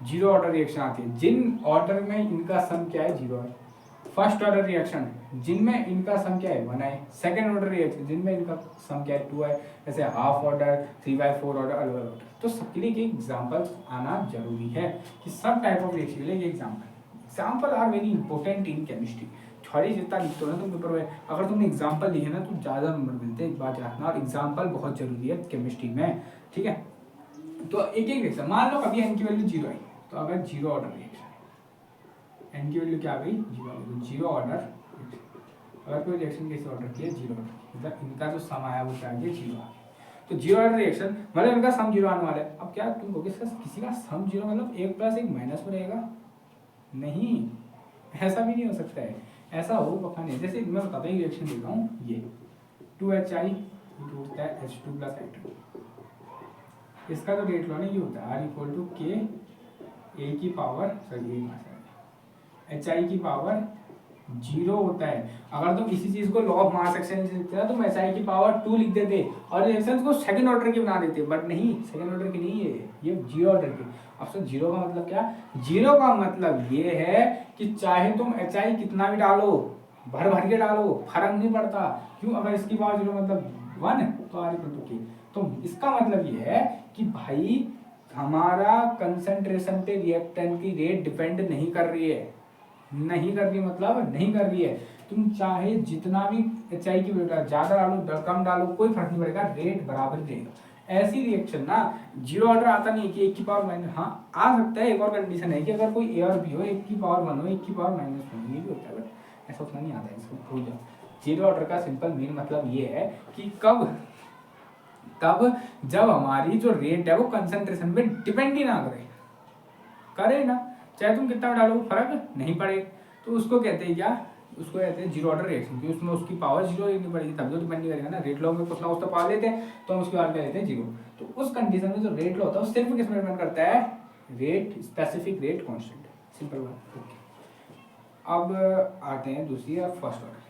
zero order reaction आती है जिन ऑर्डर में इनका सम क्या है, 0 है। फर्स्ट ऑर्डर रिएक्शन जिनमें इनका सम क्या है, 1 है। सेकेंड ऑर्डर रिएक्शन जिनमें इनका सम क्या है, 2 है। जैसे हाफ ऑर्डर, 3/4 ऑर्डर, अलग अलग। तो सबके लिए एग्जाम्पल आना जरूरी है कि सब टाइप ऑफ रिएक्शन के लिए ये example are very important in chemistry. थोड़ी जितना लिखते हो ना तुम पेपर में, अगर तुमने एग्जाम्पल लिखे ना तो ज़्यादा नंबर मिलते हैं। एक बात जानना, और एग्जाम्पल बहुत जरूरी है केमिस्ट्री में, ठीक है। तो एक एक रिएक्शन, मान लो कभी एन की वैल्यू 0 आई, तो अगर जीरो ऑर्डर रिएक्शन, एन की वैल्यू क्या आ गई, 0 आ गई, तो जीरो ऑर्डर। अगर कोई रिएक्शन कैसे ऑर्डर किया, 0 ऑर्डर, मतलब इनका जो सम आया वो क्या आ गया, 0 आ गया। तो जीरो ऑर्डर रिएक्शन मतलब इनका सम 0 आने वाला है। अब क्या तुम कहोगे सर किसी का सम 0 मतलब 1 + 1 माइनस में रहेगा? नहीं, ऐसा भी नहीं हो सकता है। ऐसा हो पक्का नहीं। जैसे मैं बताता हूँ रिएक्शन देता हूँ, ये 2HI होता है H2 + H2। इसका जो रेट लॉ है ये होता है R = K A की पावर HI की पावर 0 होता है। अगर तुम इसी चीज को लॉ ऑफ मास एक्सचेंज से लिखते ना, तो HI की पावर 2 लिख देते और रिएक्शंस को सेकंड ऑर्डर की बना देते, बट नहीं, सेकंड ऑर्डर की नहीं है, ये 0 ऑर्डर की। अब सर 0 का मतलब क्या? 0 का मतलब ये है कि चाहे तुम HI कितना भी डालो, भर भर के डालो, फर्क नहीं पड़ता। क्यों? अगर इसकी पावर 0 मतलब 1 तो R = K। तो इसका मतलब ये है कि भाई हमारा कंसंट्रेशन पे रिएक्टेंट की रेट डिपेंड नहीं कर रही है। नहीं कर रही मतलब नहीं कर रही है। तुम चाहे जितना भी HI की ज्यादा डालो कम डालो, कोई फर्क नहीं पड़ेगा, रेट बराबर ही रहेगा। ऐसी रिएक्शन ना जीरो ऑर्डर आता नहीं है कि 1 की पावर माइनस, हाँ आ सकता है। एक और कंडीशन है कि अगर कोई ए और बी हो, 1 की पावर 1 हो, 1 की पावर -1, ये भी होता है, बट ऐसा उतना नहीं आता है, इसको भूल जाओ। जीरो ऑर्डर का सिंपल मेन मतलब ये है कि तब जब हमारी जो रेट है वो कंसंट्रेशन पे डिपेंड ही ना करे ना, चाहे तुम कितना डालो फर्क नहीं पड़े। तो उसको कहते हैं क्या? उसको कहते हैं जीरो ऑर्डर रिएक्शन, क्योंकि उसमें उसकी पावर 0 लेनी पड़ेगी, तब तो डिपेंड नहीं करेगा ना। रेट लॉ में कुछ ना कुछ तो पावर लेते हैं, तो हम उसकी बात लेते हैं 0। तो उस कंडीशन में जो रेट लॉ होता है वो सिर्फ किस में डिपेंड करता है? Rate, specific rate constant. Simple बात। ओके, अब आते हैं दूसरी और फर्स्ट ऑर्डर।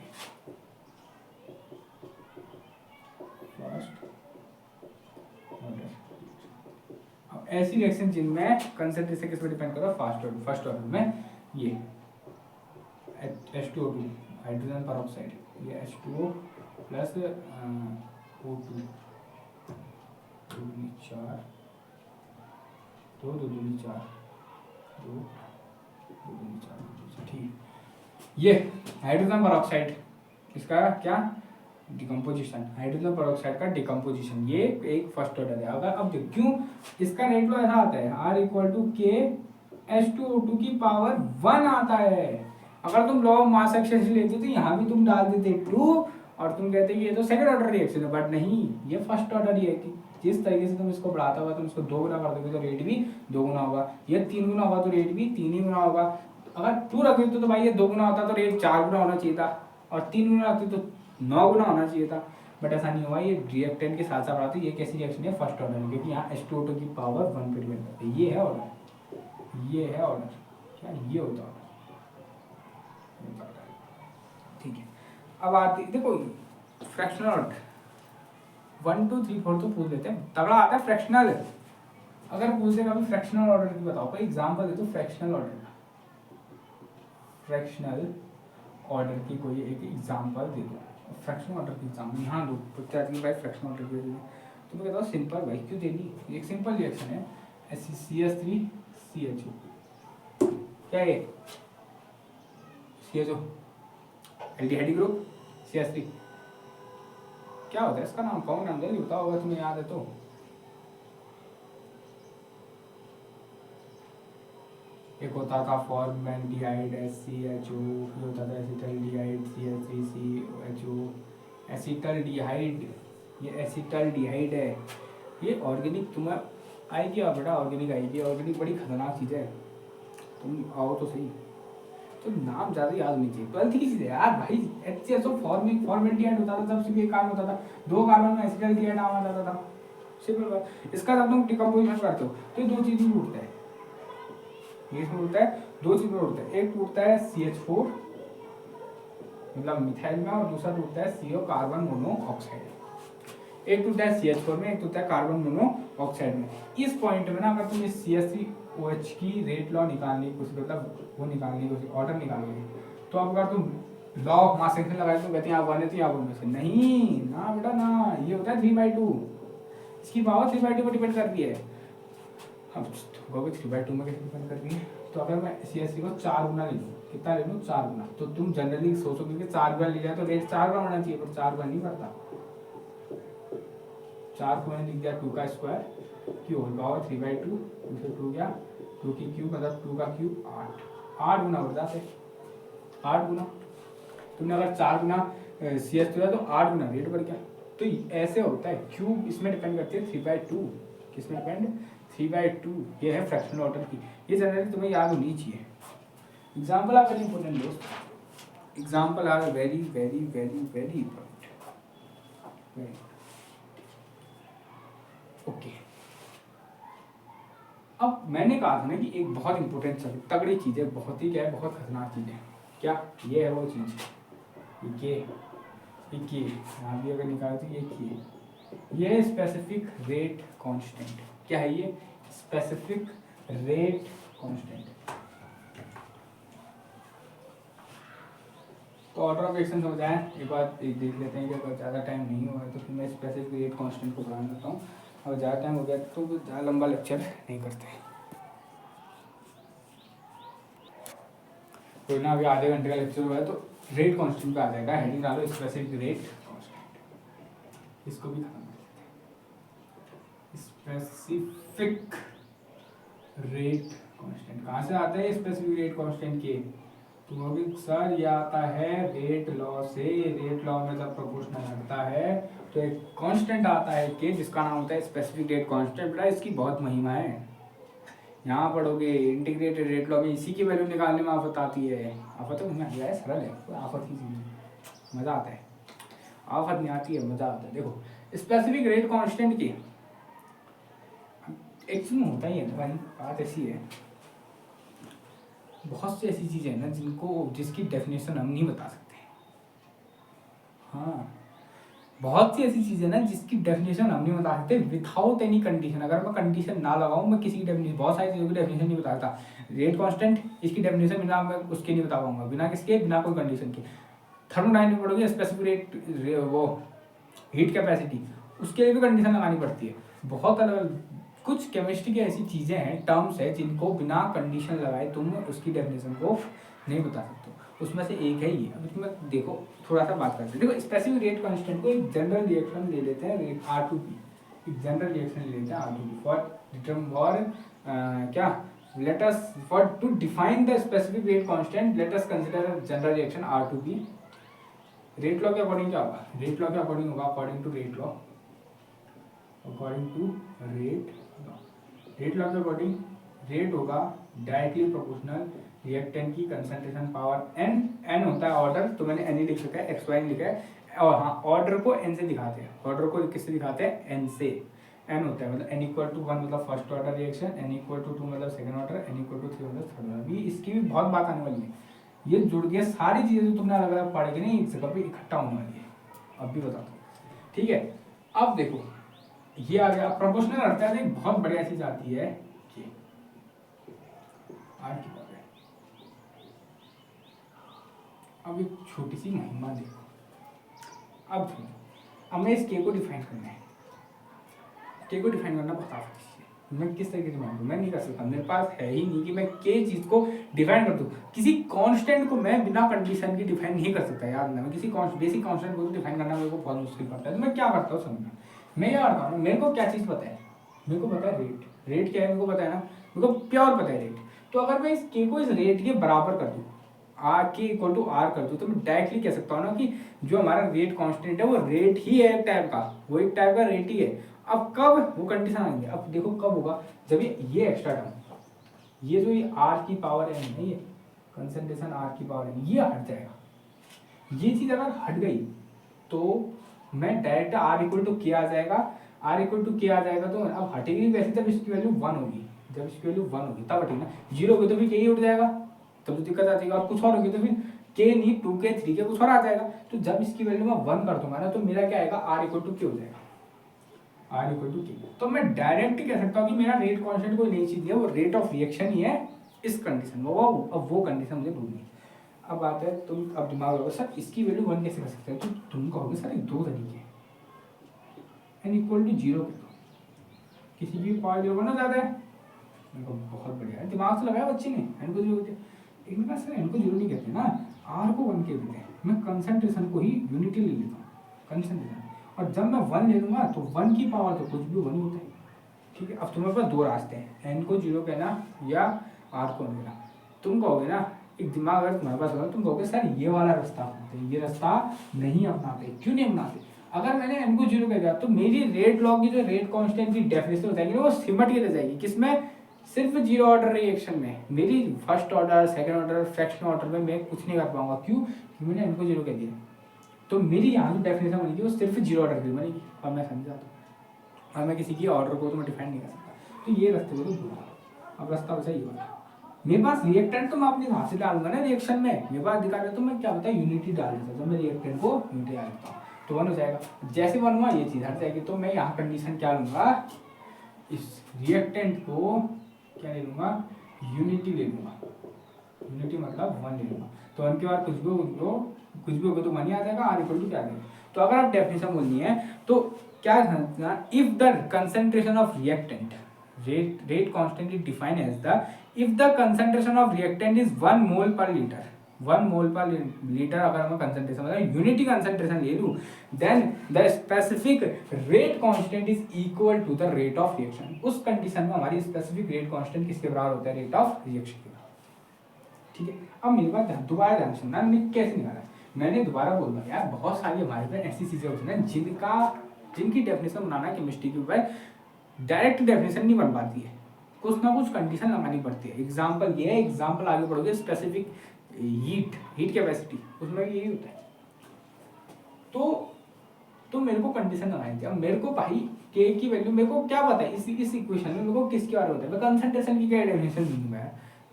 ऐसी रिएक्शन जिनमें कंसंट्रेशन किस पर डिपेंड कर रहा है? फर्स्ट ऑर्डर में ये H2O2 हाइड्रोजन पेरोक्साइड, ये H2O प्लस O2 4 2 2 2 4 2 2 4, ठीक। ये हाइड्रोजन पेरोक्साइड, इसका क्या डिकम्पोजिशन, हाइड्रोजन पेरोक्साइड का डिकम्पोजिशन, ये एक फर्स्ट ऑर्डर है। अगर अब देखो क्यों इसका रेट लो ऐसा आता है, R = K H2O2 की पावर 1 आता है। अगर तुम लॉ ऑफ मास एक्सचेंज लेते तो यहाँ भी तुम डाल देते 2 और तुम कहते ये तो सेकंड ऑर्डर रिएक्शन है, बट नहीं, ये फर्स्ट ऑर्डर ही है। कि जिस तरीके से तुम इसको बढ़ाता हुआ तुम इसको 2 गुना कर दोगे तो रेट भी 2 गुना होगा, ये 3 गुना होगा तो रेट भी 3 ही गुना होगा। अगर 2 रख देते तो भाई ये 2 गुना होता तो रेट 4 गुना होना चाहिए था, और 3 गुना रखते तो 9 गुना होना चाहिए था, बट ऐसा नहीं हुआ। ये रिएक्टेंट के साथ साथ बढ़ाते, ये कैसी रिएक्शन है? फर्स्ट ऑर्डर है, क्योंकि यहाँ H2O2 की पावर 1 पे डिपेंड करती है। ये है ऑर्डर, ये है ऑर्डर, क्या ये होता है? ठीक है, अब आती देखो फ्रैक्शनल ऑर्डर 1 2 3 4 तो पूछ लेते हैं, तगड़ा आता है फ्रैक्शनल। अगर पूछ देगा अभी फ्रैक्शनल ऑर्डर की बताओ, कोई एग्जांपल दे दो फ्रैक्शनल ऑर्डर का, फ्रैक्शनल ऑर्डर की कोई एक एग्जांपल दे दो। फ्रैक्शनल ऑर्डर की एग्जांपल यहाँ दो, पूछते हैं भाई फ्रैक्शनल ऑर्डर की, तो मैं कहता हूँ सिंपल भाई, क्यों देनी? एक सिंपल रिएक्शन है CH3CHO, क्या है CHO एल्डिहाइड ग्रुप CH3, क्या होता है इसका नाम? कौन नाम जल्दी बताओ अगर तुम्हें याद है तो। एक होता था फॉर्मल्डिहाइड SCHO, फिर होता था एसिटल्डिहाइड CH3CHO, एसिटल्डिहाइड, ये एसिटल्डिहाइड है। ये ऑर्गेनिक तुम्हें आएगी, और बेटा ऑर्गेनिक आएगी। ऑर्गेनिक बड़ी खतरनाक चीज़ है, तुम आओ तो सही। तो नाम ज़्यादा याद नहीं चाहिए, 12th की चीज़ है यार भाई। HCHO फॉर्मल्डिहाइड होता था, तब सिर्फ एक कार्बन होता था, 2 कार्बन में एसिटल्डिहाइड नाम आ जाता था, सिंपल बात। इसका जब तुम डिकम्पोजिशन करते हो तो 2 चीज़ें उठता है, ये टूटता है, दो चीज़ टूटता है, एक टूटता है CH4 मतलब मिथाइल में, और दूसरा टूटता है CO कार्बन मोनोऑक्साइड। एक टूटता है CH4 में, एक टूटता है कार्बन मोनोऑक्साइड में। इस पॉइंट में ना अगर तुम इस CH3OH की रेट लॉ निकालने की कोशिश, मतलब वो निकालने की कोशिश, ऑर्डर निकालोगे, तो अब अगर तुम लॉ ऑफ मास एक्शन लगाए तो कहते हैं आप 1 है तो यहाँ 1 में से नहीं ना बेटा ना, ये होता है 3/2, इसकी पावर 3/2 पर डिपेंड करती है। अब 3/2 में कैसे डिपेंड करती है, तो अगर मैं CH3 को 4 गुना ले लूँ, कितना ले लूँ 4 गुना, तो तुम जनरली सोचोगे कि 4 गुना ले जाए तो रेट 4 गुना होना चाहिए, पर 4 गुना नहीं करता। 4 को मैंने लिख दिया 2 का स्क्वायर, क्यू होल पावर 3/2, 2 से 2 गया, 2 की क्यूब मतलब 2 का क्यूब 8 गुना बढ़ जाते, 8 गुना। तुमने अगर 4 गुना CH3 दिया तो 8 गुना रेट बढ़ गया। तो ऐसे होता है, क्यूब इसमें डिपेंड करती है 3/2, किसमें डिपेंड 3/2। ये है फ्रैक्शनल ऑर्डर की, ये जनरली तुम्हें याद होनी चाहिए। एग्जाम्पल आर वेरी इंपॉर्टेंट दोस्त, example are very very very very important. Okay, अब मैंने कहा था ना कि एक बहुत इंपॉर्टेंट तगड़ी चीज है, बहुत ही क्या है, बहुत खतरनाक चीज है। क्या ये है वो चीज, ये यहाँ भी अगर निकाले तो ये स्पेसिफिक रेट कांस्टेंट। क्या है ये? Specific rate constant. तो ऑर्डर ऑफ एक्शन समझ आए, एक बार देख लेते हैं कि अगर ज़्यादा टाइम नहीं हुआ है तो फिर मैं स्पेसिफिक रेट कांस्टेंट को बढ़ा देता हूँ। अगर ज़्यादा टाइम हो गया तो ज़्यादा लंबा लेक्चर नहीं करते। कोई ना, अभी आधे घंटे का लेक्चर हुआ है तो रेट कांस्टेंट पे आ जाएगा, हेडिंग डालो स्पेसिफिक रेट कांस्टेंट। इसको भी खत्म कर देते हैं। स्पेसिफिक रेट कांस्टेंट कहाँ से आता है? स्पेसिफिक रेट कांस्टेंट के तो सर ये आता है रेट लॉ से। रेट लॉ में जब प्रोपोर्शनल हटता है तो एक कांस्टेंट आता है कि जिसका नाम होता है स्पेसिफिक रेट कांस्टेंट। बेटा इसकी बहुत महिमा है, यहाँ पढ़ोगे इंटीग्रेटेड रेट लॉ में इसी की वैल्यू निकालने में आफत आती है। आफत तो नहीं है, सरल है, कोई आफत की चीज़, मज़ा आता है। आफत नहीं आती है, मज़ा आता है। देखो स्पेसिफिक रेट कांस्टेंट की एक्चुअली होता ही है ना भाई, बात ऐसी है, बहुत सी ऐसी चीज़ें हैं ना जिसकी डेफिनेशन हम नहीं बता सकते। हाँ, बहुत सी ऐसी चीज़ें ना जिसकी डेफिनेशन हम नहीं बता सकते विदाउट एनी कंडीशन। अगर मैं कंडीशन ना लगाऊं, मैं किसी की डेफिनेशन, बहुत सारी चीज़ों की डेफिनेशन नहीं बता सकता। रेट कांस्टेंट, इसकी डेफिनेशन बिना मैं उसके नहीं बता पाऊंगा, बिना किसके, बिना कोई कंडीशन के। थर्मोडायनेमिक पढ़ोगे स्पेसिफिक रेट, वो हीट कैपेसिटी, उसके लिए भी कंडीशन लगानी पड़ती है। बहुत अलग कुछ केमिस्ट्री की ऐसी चीज़ें हैं, टर्म्स है, जिनको बिना कंडीशन लगाए तुम उसकी डेफिनेशन को नहीं बता सकते। उसमें से एक है ये। अब इसमें देखो थोड़ा सा बात करते हैं। देखो स्पेसिफिक रेट कांस्टेंट को एक जनरल रिएक्शन ले लेते हैं, रेट R2P, एक जनरल रिएक्शन ले लेते हैं R2P फॉर क्या, let us for to define the specific rate constant let us consider general reaction R2P। Rate law के अकॉर्डिंग क्या होगा? रेट लॉ के अकॉर्डिंग होगा, according to rate law, according to rate law के according rate होगा directly proportional reactant की concentration power n होता है ऑर्डर, तो मैंने n ही लिख रखा है, xy लिखा है। और हाँ, ऑर्डर को n से दिखाते हैं, ऑर्डर को किससे दिखाते हैं? n से। n होता है मतलब n = 1 मतलब फर्स्ट ऑर्डर रिएक्शन, n = 2 मतलब सेकंड ऑर्डर, n = 3 मतलब थर्ड ऑर्डर। अभी इसकी भी बहुत बात आने वाली है, ये जुड़ गया, सारी चीज़ें जो तुमने अलग अलग पढ़ेगी नहीं एक जगह पे इकट्ठा होने वाली है, अब भी बताता हूँ, ठीक है। अब देखो ये आ गया प्रोपोर्शनल हटता है, एक बहुत बढ़िया चीज आती है कि आर की बात है। अब एक छोटी सी महिमा देखो, अब सुनो, अब मैं इस के को डिफाइन करना है। के को डिफाइन करना बहुत आसान है, मैं किस तरीके से मानूँ? मैं नहीं कर सकता, मेरे पास है ही नहीं कि मैं के चीज को डिफाइन कर दूँ। किसी कांस्टेंट को मैं बिना कंडीशन की डिफाइन नहीं कर सकता, याद ना। मैं किसी बेसिक कांस्टेंट को डिफाइन करना मेरे को बहुत मुश्किल पड़ता है। तो मैं क्या करता हूँ समझना, मैं ये करता हूँ, मेरे को क्या चीज़ पता है? मेरे को पता है रेट। रेट क्या है मेरे को पता है ना, मेरे को प्योर पता है रेट। तो अगर मैं इस के को इस रेट के बराबर कर दूँ, आर के = आर कर दूँ, तो मैं डायरेक्टली कह सकता हूँ ना कि जो हमारा रेट कांस्टेंट है वो रेट ही है, एक टाइप का, वो एक टाइप का रेट ही है। अब कब वो कंडीशन आएंगे? अब देखो कब होगा, जब ये एक्स्ट्रा टर्म, ये जो ये आर की पावर है ना, ये कंसंट्रेशन आर की पावर है, ये हट जाएगा। ये चीज़ अगर हट गई तो मैं डायरेक्ट R = K आ जाएगा, R = K आ जाएगा, तो अब हटेगी वैसे तब इसकी वैल्यू 1 होगी। जब इसकी वैल्यू 1 होगी तब ठीक ना, 0 होगी तो फिर के ही उठ जाएगा, तब तो दिक्कत आ जाएगी। और कुछ और होगी तो फिर के नहीं 2 के 3 के कुछ और आ जाएगा। तो जब इसकी वैल्यू मैं 1 कर दूंगा ना तो मेरा क्या आएगा, r इक्वल टू के हो जाएगा, r इक्वल टू के। तो मैं डायरेक्ट कह सकता हूँ कि मेरा रेट कांस्टेंट कोई नई चीज है, वो रेट ऑफ रिएक्शन ही है इस कंडीशन में। अब वो कंडीशन मुझे ढूंढनी है। अब बात है तुम अब दिमाग लगाओ सर इसकी वैल्यू 1 कैसे कर सकते हैं, तो तुम कहोगे सर दो तरीके, n इक्वल टू 0 कर दो, किसी की पावर 0 करना चाहता है, बहुत बढ़िया है, दिमाग से लगाया बच्चे ने, n को 0 कहते, एक बार सर n को 0 नहीं कहते ना, r को 1 कहते हैं। मैं कंसंट्रेशन को ही यूनिटी ले लेता हूँ, कंसंट्रेशन, और जब मैं 1 ले लूंगा तो 1 की पावर तो कुछ भी 1 होता है, ठीक है। अब तुम्हारे पास दो रास्ते हैं, n को 0 कहना या r को 1 कहना। तुम कहोगे ना, एक दिमाग अगर तुम्हारे पास होगा तुम कहोगे सर ये वाला रास्ता अपनाते, ये रास्ता नहीं अपनाते, क्यों नहीं अपनाते? अगर मैंने n को 0 कह दिया तो मेरी रेट लॉ की जो रेट कांस्टेंट की डेफिनेशन हो जाएगी ना वो सिमट के रह जाएगी, किसमें, सिर्फ जीरो ऑर्डर रिएक्शन में। मेरी first order, second order, fractional order में मैं कुछ नहीं कर पाऊंगा, क्यों, क्योंकि मैंने n को 0 कह दिया। तो मेरी यहाँ जो डेफिनेशन बनेगी वो सिर्फ जीरो ऑर्डर की बनेगी, और मैं समझा तो, और मैं किसी की ऑर्डर को तो मैं डिफाइन नहीं कर सकता। तो ये रास्ते को तो दूर, अब रास्ता बचा ये वाला। मेरे पास रिएक्टेंट तो मैं अपने हाथ से डालूंगा ना रिएक्शन में, मेरे पास दिखा रहे तो मैं क्या होता है यूनिटी डाल देता हूँ, तो मैं रिएक्टेंट को यूनिटी डाल देता हूँ तो 1 हो जाएगा। जैसे 1 हुआ ये चीज हट जाएगी, तो मैं यहाँ कंडीशन क्या लूंगा, इस रिएक्टेंट को क्या ले लूंगा, यूनिटी ले लूंगा, यूनिटी मतलब 1 ले लूंगा। तो 1 के बाद कुछ भी होगा तो 1 ही आ जाएगा, r इक्वल टू क्या आ जाएगा। तो अगर आप डेफिनेशन बोलनी है तो क्या समझना, if the concentration of reactant rate constant is defined as the if the concentration of reactant is 1 mole per liter, 1 mole per liter अगर मैं कंसंट्रेशन मतलब यूनिटी कंसंट्रेशन ले लूँ, then the specific rate constant is equal to the rate of reaction। उस condition में हमारी specific rate constant किसके बराबर होता है, रेट ऑफ रिएक्शन के बराबर, ठीक है। अब मेरे पास दोबारा ध्यान सुनना, मैंने कैसे निकाला, मैंने दोबारा बोल रहा यार, बहुत सारी हमारे पास ऐसी चीजें होती है जिनकी डेफिनेशन बनाना केमिस्ट्री के ऊपर डायरेक्ट डेफिनेशन नहीं बन पाती है, कुछ ना कुछ कंडीशन लगानी पड़ती है। एग्जांपल ये है, एग्जांपल आगे पढ़ोगे स्पेसिफिक हीट कैपेसिटी, उसमें यही होता है। तो मेरे को कंडीशन लगानी थी। अब मेरे को भाई के की वैल्यू मेरे को क्या पता है, इस इक्वेशन में मेरे को किसके बारे में होता है, मैं कंसंट्रेशन की क्या डेफिनेशन दूंगा,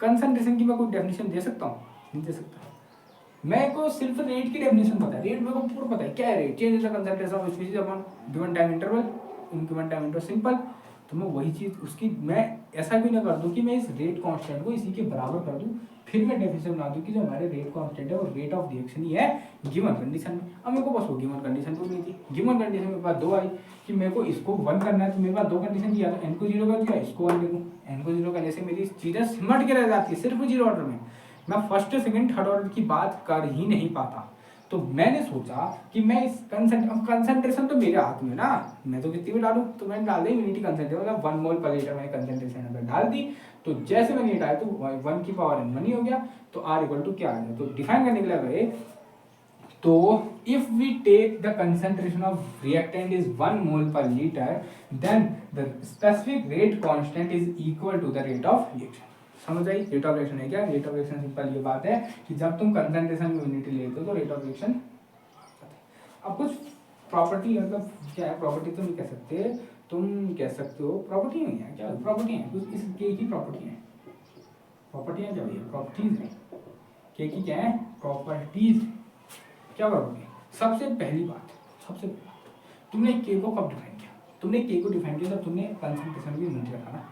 कंसंट्रेशन की मैं कोई डेफिनेशन दे सकता हूँ, नहीं दे सकता। मेरे को सिर्फ रेट की डेफिनेशन पता है, रेट मेरे को पूरा पता है क्या है rate, change the concentration of species upon given time interval, given time interval simple. तो मैं वही चीज उसकी मैं ऐसा भी ना कर दूं कि मैं इस रेट कांस्टेंट को इसी के बराबर कर दूं, फिर मैं डेफिनेशन बना दूं कि जो हमारे रेट कांस्टेंट है वो रेट ऑफ रिएक्शन ही है गिवन कंडीशन में। अब मेरे को बस वो गिवन कंडीशन को नहीं थी, गिवन कंडीशन मेरे पास दो आई कि मेरे को इसको 1 करना है, तो मेरे पास दो कंडीशन दिया, तो n को 0 कर दिया, इसको 1 ले लूं। n को 0 करने से मेरी चीजें सिमट के रह जाती है सिर्फ जीरो ऑर्डर में, मैं फर्स्ट सेकंड थर्ड ऑर्डर की बात कर ही नहीं पाता। तो मैंने सोचा कि मैं इस कंसंट्रेशन तो मेरे हाथ में ना, मैं तो कितनी भी डालूं, तो मैंने डाल दी यूनिटी कंसंट्रेशन, मतलब 1 मोल पर लीटर मैंने कंसंट्रेशन अगर डाल दी, तो जैसे मैंने ये डाला तो 1 की पावर n 1 ही हो गया। तो r इक्वल टू क्या आ गया, तो डिफाइन करने के लिए गए तो if we take the concentration of reactant is 1 mole per litre, then the specific rate constant is equal to the rate of reaction. समझ आई, रेट ऑफ रिएक्शन है क्या, रेट ऑफ रिएक्शन सिंपल ये बात है कि जब तुम कंसंट्रेशन में यूनिटी लेते हो तो रेट ऑफ रिएक्शन। अब कुछ प्रॉपर्टी, मतलब क्या है, प्रॉपर्टी तो नहीं कह सकते, तुम कह सकते हो प्रॉपर्टी नहीं है, क्या प्रॉपर्टी है, कुछ इस के की प्रॉपर्टी है, प्रॉपर्टी क्या भैया, प्रॉपर्टीज है, के की क्या है, प्रॉपर्टीज। क्या प्रॉपर्टी, सबसे पहली बात तुमने के को कब डिफाइन किया, तुमने के को डिफाइन किया जब तुमने कंसंट्रेशन की यूनिट रखा ना,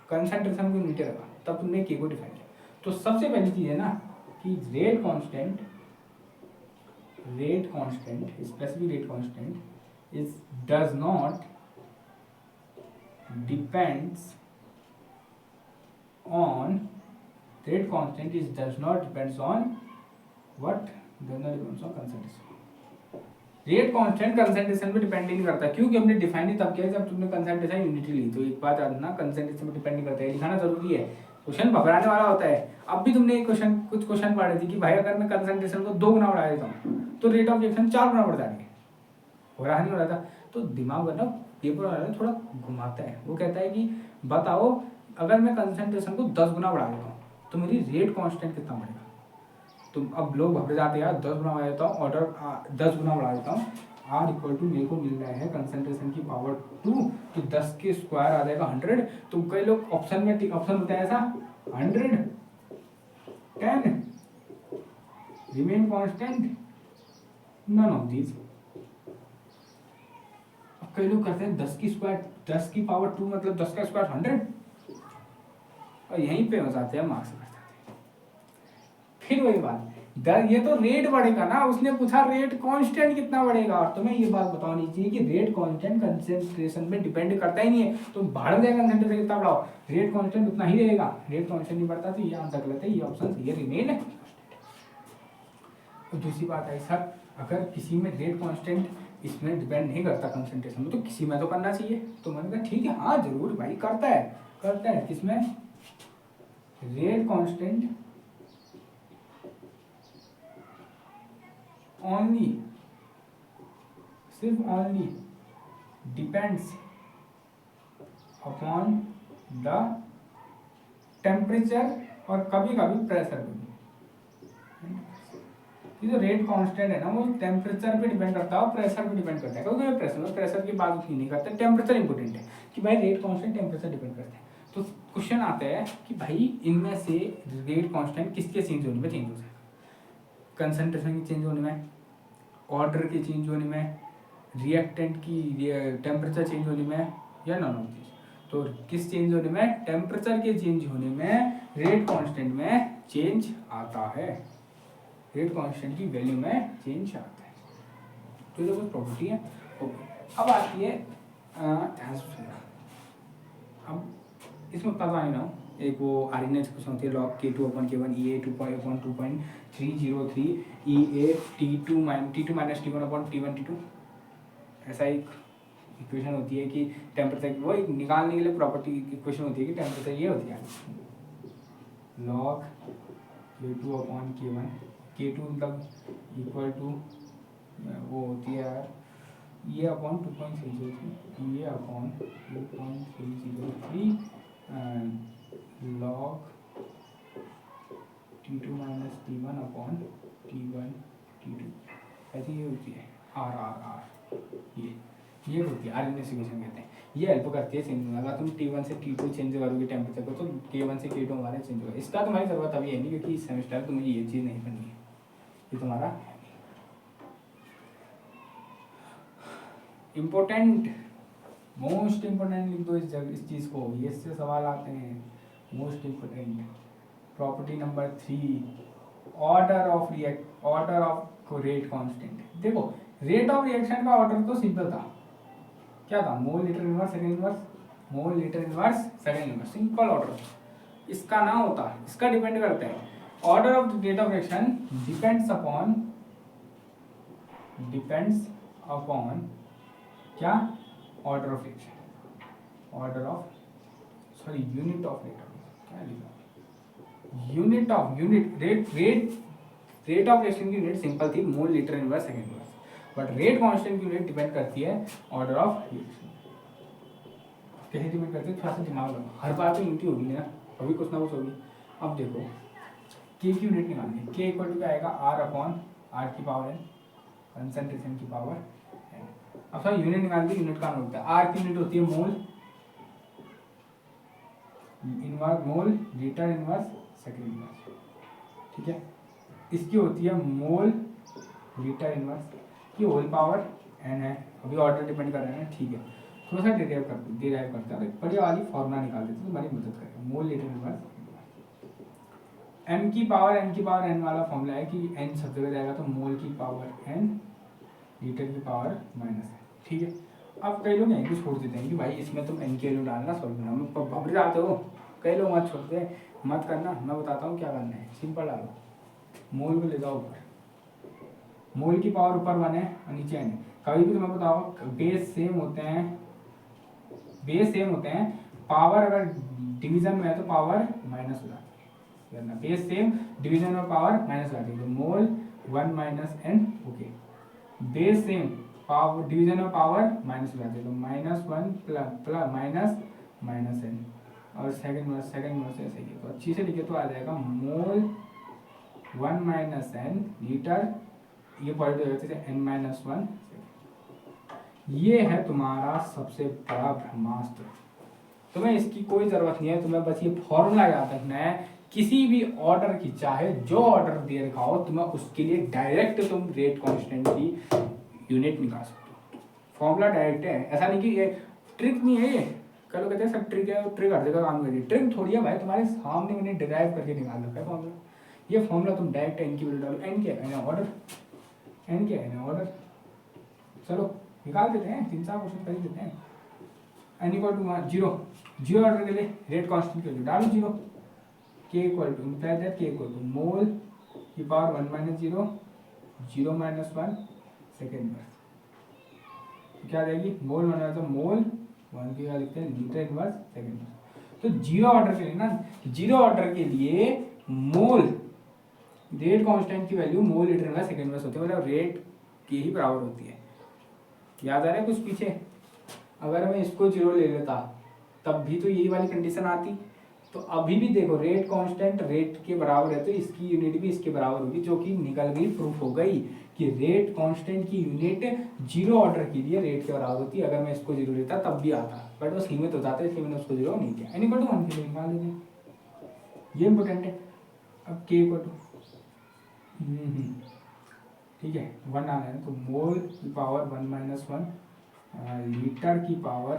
कंसंट्रेशन को यूनिट रखा तब तुमने के को डिफाइन किया। तो सबसे पहली चीज है ना कि rate constant specific rate constant is does not depends on rate constant is does not depends on what, does not depends on concentration. Rate constant concentration पे डिपेंड नहीं करता, क्योंकि हमने डिफाइन ही तब किया जब तुमने कंसंट्रेशन यूनिटी ली। तो एक बात याद रखना, कंसंट्रेशन पे डिपेंड नहीं करता है, लिखाना जरूरी है, क्वेश्चन घबराने वाला होता है। अब भी तुमने कुछ क्वेश्चन पढ़े थे कि भाई अगर मैं कंसंट्रेशन को 2 गुना बढ़ा देता हूँ तो रेट ऑफ रिएक्शन 4 गुना बढ़ जाएंगे, हो रहा नहीं हो रहा था। तो दिमाग है ना पेपर वाला थोड़ा घुमाता है, वो कहता है कि बताओ अगर मैं कंसंट्रेशन को 10 गुना बढ़ा देता हूँ तो मेरी रेट कांस्टेंट कितना बढ़ेगा। तो अब लोग घबरा जाते हैं यार, 10 गुना बढ़ा देता हूँ, ऑर्डर 10 गुना बढ़ा देता हूँ आर इक्वल टू मेरे को मिल रहा है कंसंट्रेशन की पावर 2, तो 10 के स्क्वायर आ जाएगा 100। तो कई लोग ऑप्शन में ऑप्शन होता है ऐसा 100 10 remain constant, none of these. अब कई लोग करते हैं 10 की स्क्वायर 10 की पावर 2 मतलब 10 का स्क्वायर 100, और यहीं पे हो जाते हैं मार्क्स। फिर वही बात, ये तो रेट बढ़ेगा ना, उसने पूछा रेट कांस्टेंट कितना बढ़ेगा, और तुम्हें ये बात बतानी चाहिए कि रेट कांस्टेंट कंसंट्रेशन पे डिपेंड करता ही नहीं है। तो बढ़ जाएगा कंसंट्रेशन कितना बढ़ाओ, रेट कांस्टेंट उतना ही रहेगा, रेट कांस्टेंट नहीं बढ़ता, तो ये आंसर गलत है, ये ऑप्शन ये रिमेन है। तो दूसरी बात है सर, अगर किसी में रेट कांस्टेंट इसमें डिपेंड नहीं करता कंसंट्रेशन में, तो किसी में तो करना चाहिए। तो मैंने कहा ठीक है, हाँ जरूर भाई करता है किसमें, रेट कांस्टेंट only सिर्फ only depends upon the temperature और कभी कभी प्रेशर भी। ये जो रेट कांस्टेंट है ना, वो टेम्परेचर पे डिपेंड करता है और प्रेशर पे डिपेंड करता है, क्योंकि प्रेशर की बात उतनी नहीं करते, टेम्परेचर इंपॉर्टेंट है कि भाई रेट कांस्टेंट टेम्परेचर डिपेंड करते हैं। तो क्वेश्चन आता है कि भाई इनमें से रेट कांस्टेंट किसके चेंज होने में चेंज हो जाएगा, कंसंट्रेशन के चेंज होने में, ऑर्डर के चेंज होने में, रिएक्टेंट की टेम्परेचर चेंज होने में, या नॉन ऑफ दिस। तो किस चेंज होने में, टेम्परेचर के चेंज होने में रेट कांस्टेंट में चेंज आता है, रेट कांस्टेंट की वैल्यू में चेंज आता है। तो ये कुछ प्रॉपर्टी है। ओके, अब आती है अब इसमें पता नहीं ना, एक वो आरएनएच क्वेश्चन होती है log K2/K1 EA 2.2.303 EA T2 minus T1/T1 ऐसा एक इक्वेशन होती है कि टेम्परेचर वो निकालने के लिए प्रॉपर्टी इक्वेशन होती है कि टेम्परेचर ये होती है लॉग K2/K1 K2 मतलब इक्वल टू वो होती है ये अपॉन 2.303 ये upon 2.303 log T2 minus T1 upon T1 T2 ऐसी ये होती है R ये होती है आरएनएस इक्वेशन कहते हैं। ये हेल्प करती है चेंज में, अगर तुम T1 से T2 चेंज करोगे टेम्परेचर को तो K1 से K2 हमारे चेंज होगा। इसका तुम्हारी जरूरत अभी है नहीं, क्योंकि इस सेमेस्टर में तुम्हें ये चीज़ नहीं करनी है, ये तुम्हारा इम्पोर्टेंट मोस्ट इम्पोर्टेंट लिख दो इस चीज़ को, ये इससे सवाल आते हैं। Most important property number 3 order of rate constant. देखो रेट ऑफ रिएक्शन का ऑर्डर तो सिंपल था, क्या था, mole litre inverse second inverse, mole litre inverse second inverse, simple order. इसका ना होता, इसका डिपेंड करता है order of rate of reaction depends upon क्या, order of reaction, order of sorry unit of rate of, क्या लिखा, unit of rate of reaction की यूनिट सिंपल थी मोल litre inverse second inverse, but rate constant की unit depend करती है order of reaction. कैसे depend करती है, थोड़ा सा दिमाग लगाओ, हर बार तो यूनिट होगी ना, अभी कुछ ना कुछ होगी। अब देखो के की यूनिट निकालनी है, के इक्वल टू क्या आएगा, आर अपॉन आर की पावर एन, कंसंट्रेशन की पावर एन। अब सर यूनिट निकालते, यूनिट का होता है, आर की यूनिट होती है mole inverse, mole litre inverse second inverse, ठीक है। इसकी होती है मोल लीटर इनवर्स की होल पावर एन है, अभी ऑर्डर डिपेंड कर रहे हैं, ठीक है। थोड़ा सा डिराइव करते हैं, बढ़िया वाली फॉर्मूला निकाल देते हैं, तुम्हारी मदद करेगा। मोल लीटर इनवर्स एम की पावर एन वाला फॉर्मूला है कि एन सब जगह जाएगा तो मोल की पावर एन लीटर की पावर माइनस है, ठीक है। अब कई लोग यहीं छोड़ देते हैं कि भाई इसमें तुम एन के वैल्यू डालना सॉल्व करना, घबरा जाते हो, कई लोग मत छोड़ते हैं, मत करना, मैं बताता हूँ क्या करना है, सिंपल डालो, मोल को ले जाओ ऊपर, मोल की पावर ऊपर 1 है और नीचे एन है। कभी भी तुम्हें बताओ बेस सेम होते हैं, पावर अगर डिवीजन में है तो पावर माइनस हो जाती है, बेस सेम डिवीजन में पावर माइनस हो जाती है, तो mole 1 minus N, okay. Base same power division में पावर माइनस हो जाती है, तो -1 प्लस माइनस एन, और सेकंड वर्स ऐसे ही, तो अच्छी से लिखे तो आ जाएगा मोल 1 माइनस एन लीटर, ये पॉइंट हो जाते हैं n-1, ये है तुम्हारा सबसे बड़ा ब्रह्मास्त्र। तुम्हें इसकी कोई जरूरत नहीं है, तुम्हें बस ये फॉर्मूला याद रखना है। किसी भी ऑर्डर की, चाहे जो ऑर्डर दे रखा हो, तुम्हें उसके लिए डायरेक्ट तुम रेट कांस्टेंट की यूनिट निकाल सकते हो। फॉर्मूला डायरेक्ट है, ऐसा नहीं कि ये ट्रिक नहीं है। ये कल कहते हैं सब ट्रिक है, ट्रिक हर जगह काम करिए। ट्रिक थोड़ी है भाई, तुम्हारे सामने मैंने डिराइव करके निकाल रखा है फॉर्मूला। ये फॉर्मूला तुम डायरेक्ट एन की वैल्यू डालो। एन क्या है? ऑर्डर। एन क्या है? ऑर्डर। चलो निकाल देते हैं, 3-4 क्वेश्चन कर ही देते हैं। एन इक्वल टू 0, 0 ऑर्डर के लिए रेट कांस्टेंट की वैल्यू डालो 0। के इक्वल टू इम्प्लाई दैट के इक्वल टू मोल की power 1 minus 0, 0 minus 1 second inverse. क्या जाएगी? मोल माइनस मोल 1 की क्या लिखते हैं? Litre inverse second inverse. तो 0 ऑर्डर के लिए ना, 0 ऑर्डर के लिए मोल रेट कांस्टेंट की वैल्यू मोल लीटर इनवर्स सेकेंड इनवर्स होती है, मतलब रेट की ही बराबर होती है। याद आ रहा है कुछ पीछे? अगर मैं इसको 0 ले लेता तब भी तो यही वाली कंडीशन आती। तो अभी भी देखो रेट कांस्टेंट रेट के बराबर है, तो इसकी यूनिट भी इसके बराबर होगी, जो कि निकल गई, प्रूफ हो गई कि रेट कांस्टेंट की यूनिट 0 ऑर्डर के लिए रेट के बराबर होती है। अगर मैं इसको 0 लेता तब भी आता, बट वो सीमित हो जाता है, इसलिए मैंने उसको 0 नहीं किया। एन इक्वल टू 1 के लिए निकाल लेते हैं, ये इंपॉर्टेंट है। अब के इक्वल टू ठीक है 1 आना है, तो मोल की पावर 1 माइनस 1, लीटर की power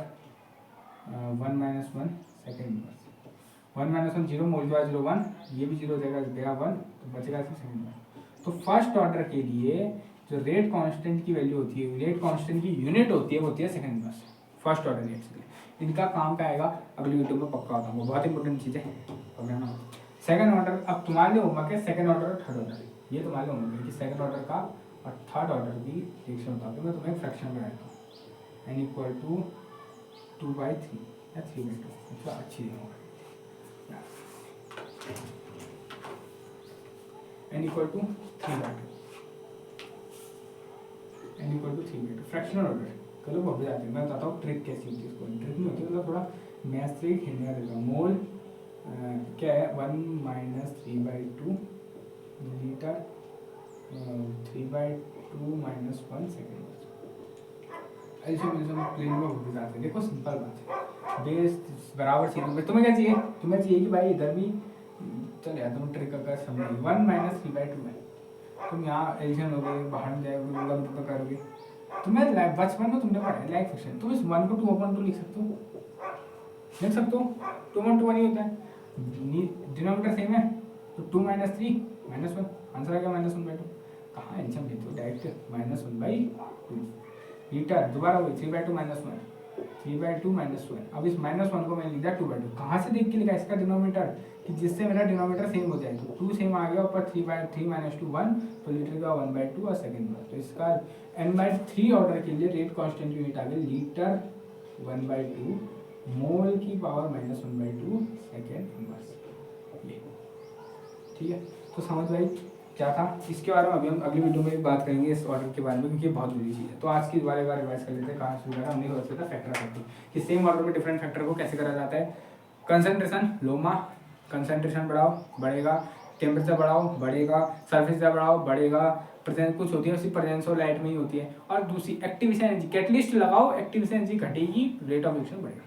1 minus 1 second inverse. 1 minus 1 0, मोल की पावर 0 1, ये भी 0 देगा, गया 1, तो बचेगा इसमें सेकेंड इनवर्स। तो फर्स्ट ऑर्डर के लिए जो रेट कांस्टेंट की वैल्यू होती है, रेट कांस्टेंट की यूनिट होती है, वो होती है second inverse. First order rates के लिए इनका काम क्या आएगा अगली वीडियो में पक्का होता है, बहुत इंपॉर्टेंट चीज़ है पकड़ना। सेकंड ऑर्डर, अब तुम्हारे लिए होमवर्क है सेकंड ऑर्डर और थर्ड ऑर्डर। ये तुम्हारे लिए होमवर्क है कि सेकंड ऑर्डर का और थर्ड ऑर्डर की रिएक्शन बता दूँ। मैं तुम्हें फ्रैक्शन में रहता हूँ, एन इक्वल टू 2/3 या 3/2, अच्छा अच्छी है। N equal to 3/2, N equal to 3/2 fractional order. चलो वो भी जाते हैं, मैं बताता हूँ ट्रिक कैसी होती है। इसको ट्रिक नहीं होती, मतलब थोड़ा मैथ से ही खेलने का देता हूँ। मोल क्या है 1 माइनस 3/2 लीटर 3/2 माइनस 1 सेकेंड। ऐसे प्लेन में हो जाते हैं। देखो सिंपल बात है, बेस बराबर सीरीज। तुम्हें क्या चाहिए? तुम्हें चाहिए कि भाई इधर भी चल यार, तुम ट्रिक का समझ 1 माइनस 3/2 है, तुम यहाँ एडिशन हो गए, बाहर में जाएगा करोगे। तुम्हें बचपन में तुमने पढ़ा है लाइक फ्रैक्शन, तुम इस 1 को 2/2 लिख सकते हो, लिख सकते हो। 2/2 ही होता है, डिनोमिनेटर सेम है, तो 2 माइनस 3 माइनस 1, आंसर आ गया -1/2। कहाँ एल्शियम लेते हो? डायरेक्ट -1/2 लीटर, दोबारा वही 3/2 माइनस 1, 3/2 माइनस 1। अब इस -1 को मैंने लिख दिया 2/2। कहाँ से देख के लिखा इसका डिनोमिनेटर, कि जिससे मेरा डिनोमिनेटर सेम हो जाए। तो 2 सेम आ गया, ऊपर 3/3 माइनस 2 1, तो लीटर का 1/2 और सेकेंड में। तो इसका n/3 ऑर्डर के लिए रेट कांस्टेंट यूनिट आ गई लीटर 1/2, मोल की पावर -1/2 सेकेंड इनवर्स। ये ठीक है, तो समझ भाई क्या था। इसके बारे में अभी हम अगली वीडियो में बात करेंगे इस ऑर्डर के बारे में, क्योंकि ये बहुत जरूरी चीज़ है। तो आज की बारे में रिवाइज कर लेते हैं। कहाँ शुरू करा हमने? सोचा था फैक्टर करके कि सेम ऑर्डर में डिफरेंट फैक्टर को कैसे करा जाता है। कंसंट्रेशन लोमा, कंसंट्रेशन बढ़ाओ बढ़ेगा, टेम्परेचर बढ़ाओ बढ़ेगा, सरफेस बढ़ाओ बढ़ेगा, प्रेजेंस कुछ होती है उसी प्रेजेंस और लाइट में ही होती है। और दूसरी एक्टिवेशन एनर्जी, कैटलिस्ट लगाओ एक्टिवेशन एनर्जी घटेगी, रेट ऑफ रिएक्शन बढ़ेगा।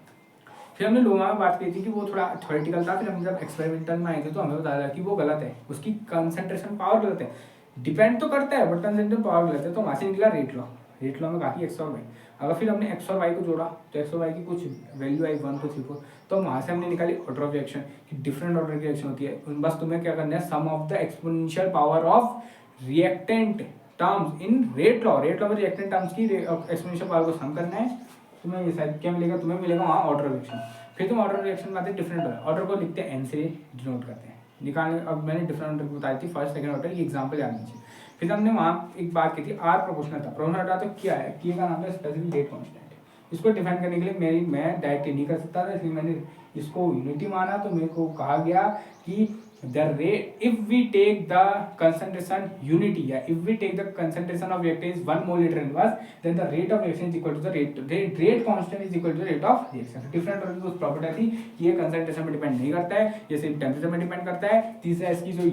फिर हमने लोमा में बात की थी कि वो थोड़ा थ्योरेटिकल था, फिर हम जब एक्सपेरिमेंटल में आए थे तो हमें बताया कि वो गलत है, उसकी कंसंट्रेशन पावर गलत है। डिपेंड तो करता है बट कंसंट्रेशन पावर गलत है। तो वहाँ से निकला रेट लॉ। रेट लॉ में काफ़ी एक्स और वाई, अगर फिर हमने एक्स और वाई को जोड़ा तो एक्स और वाई की कुछ वैल्यू आई 1 2 3 4, तो वहाँ से हमने निकाली ऑर्डर ऑफ रिएक्शन कि डिफरेंट ऑर्डर की रिएक्शन होती है। बस तुम्हें क्या करना है, sum of the exponential power of reactant terms in rate law. Rate law में रिएक्टेंट टर्म्स की एक्सपोनेंशियल पावर को सम करना है। तुम्हें ये शायद क्या मिलेगा, तुम्हें मिलेगा वहाँ ऑर्डर रिएक्शन। फिर तुम ऑर्डर रिएक्शन में आते हैं डिफरेंट ऑर्डर को लिखते हैं एन से डिनोट करते हैं निकालने। अब मैंने डिफरेंट ऑर्डर बताई थी, फर्स्ट सेकंड ऑर्डर, ये एग्जांपल याद नीचे। फिर हमने वहाँ एक बात की थी, आर प्रोपोर्शनल था। प्रोपोर्शनल था तो क्या है, के का नाम है स्पेसिफिक रेट कांस्टेंट। इसको डिफाइन करने के लिए मैं डायरेक्टली नहीं कर सकता था, इसलिए मैंने इसको यूनिटी माना। तो मेरे को कहा गया कि the rate, if we take the concentration unity, yeah, if we take the concentration of reactant is 1 ml inverse, then the rate of reaction is equal to the rate constant is equal to the rate of reaction. Different उस property थी कि ये concentration में depend नहीं करता है, ये सिर्फ टेम्परेचर में डिपेंड करता है। तीसरा इसकी जो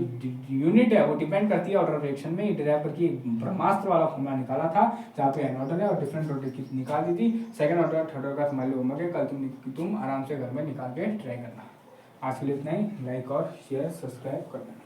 यूनिट है वो डिपेंड करती है ऑर्डर ऑफ रिएक्शन में। डिराइव करके ब्रह्मास्त्र वाला फॉर्मूला निकाला था जहाँ पे एन ऑर्डर है और डिफरेंट ऑर्डर की निकाल दी थी। सेकंड ऑर्डर थर्ड ऑर्डर का स्मॉल होमवर्क है, कल तुम आराम से घर में निकाल के ट्राई करना। आज के लिए इतना ही। लाइक और शेयर सब्सक्राइब कर देना।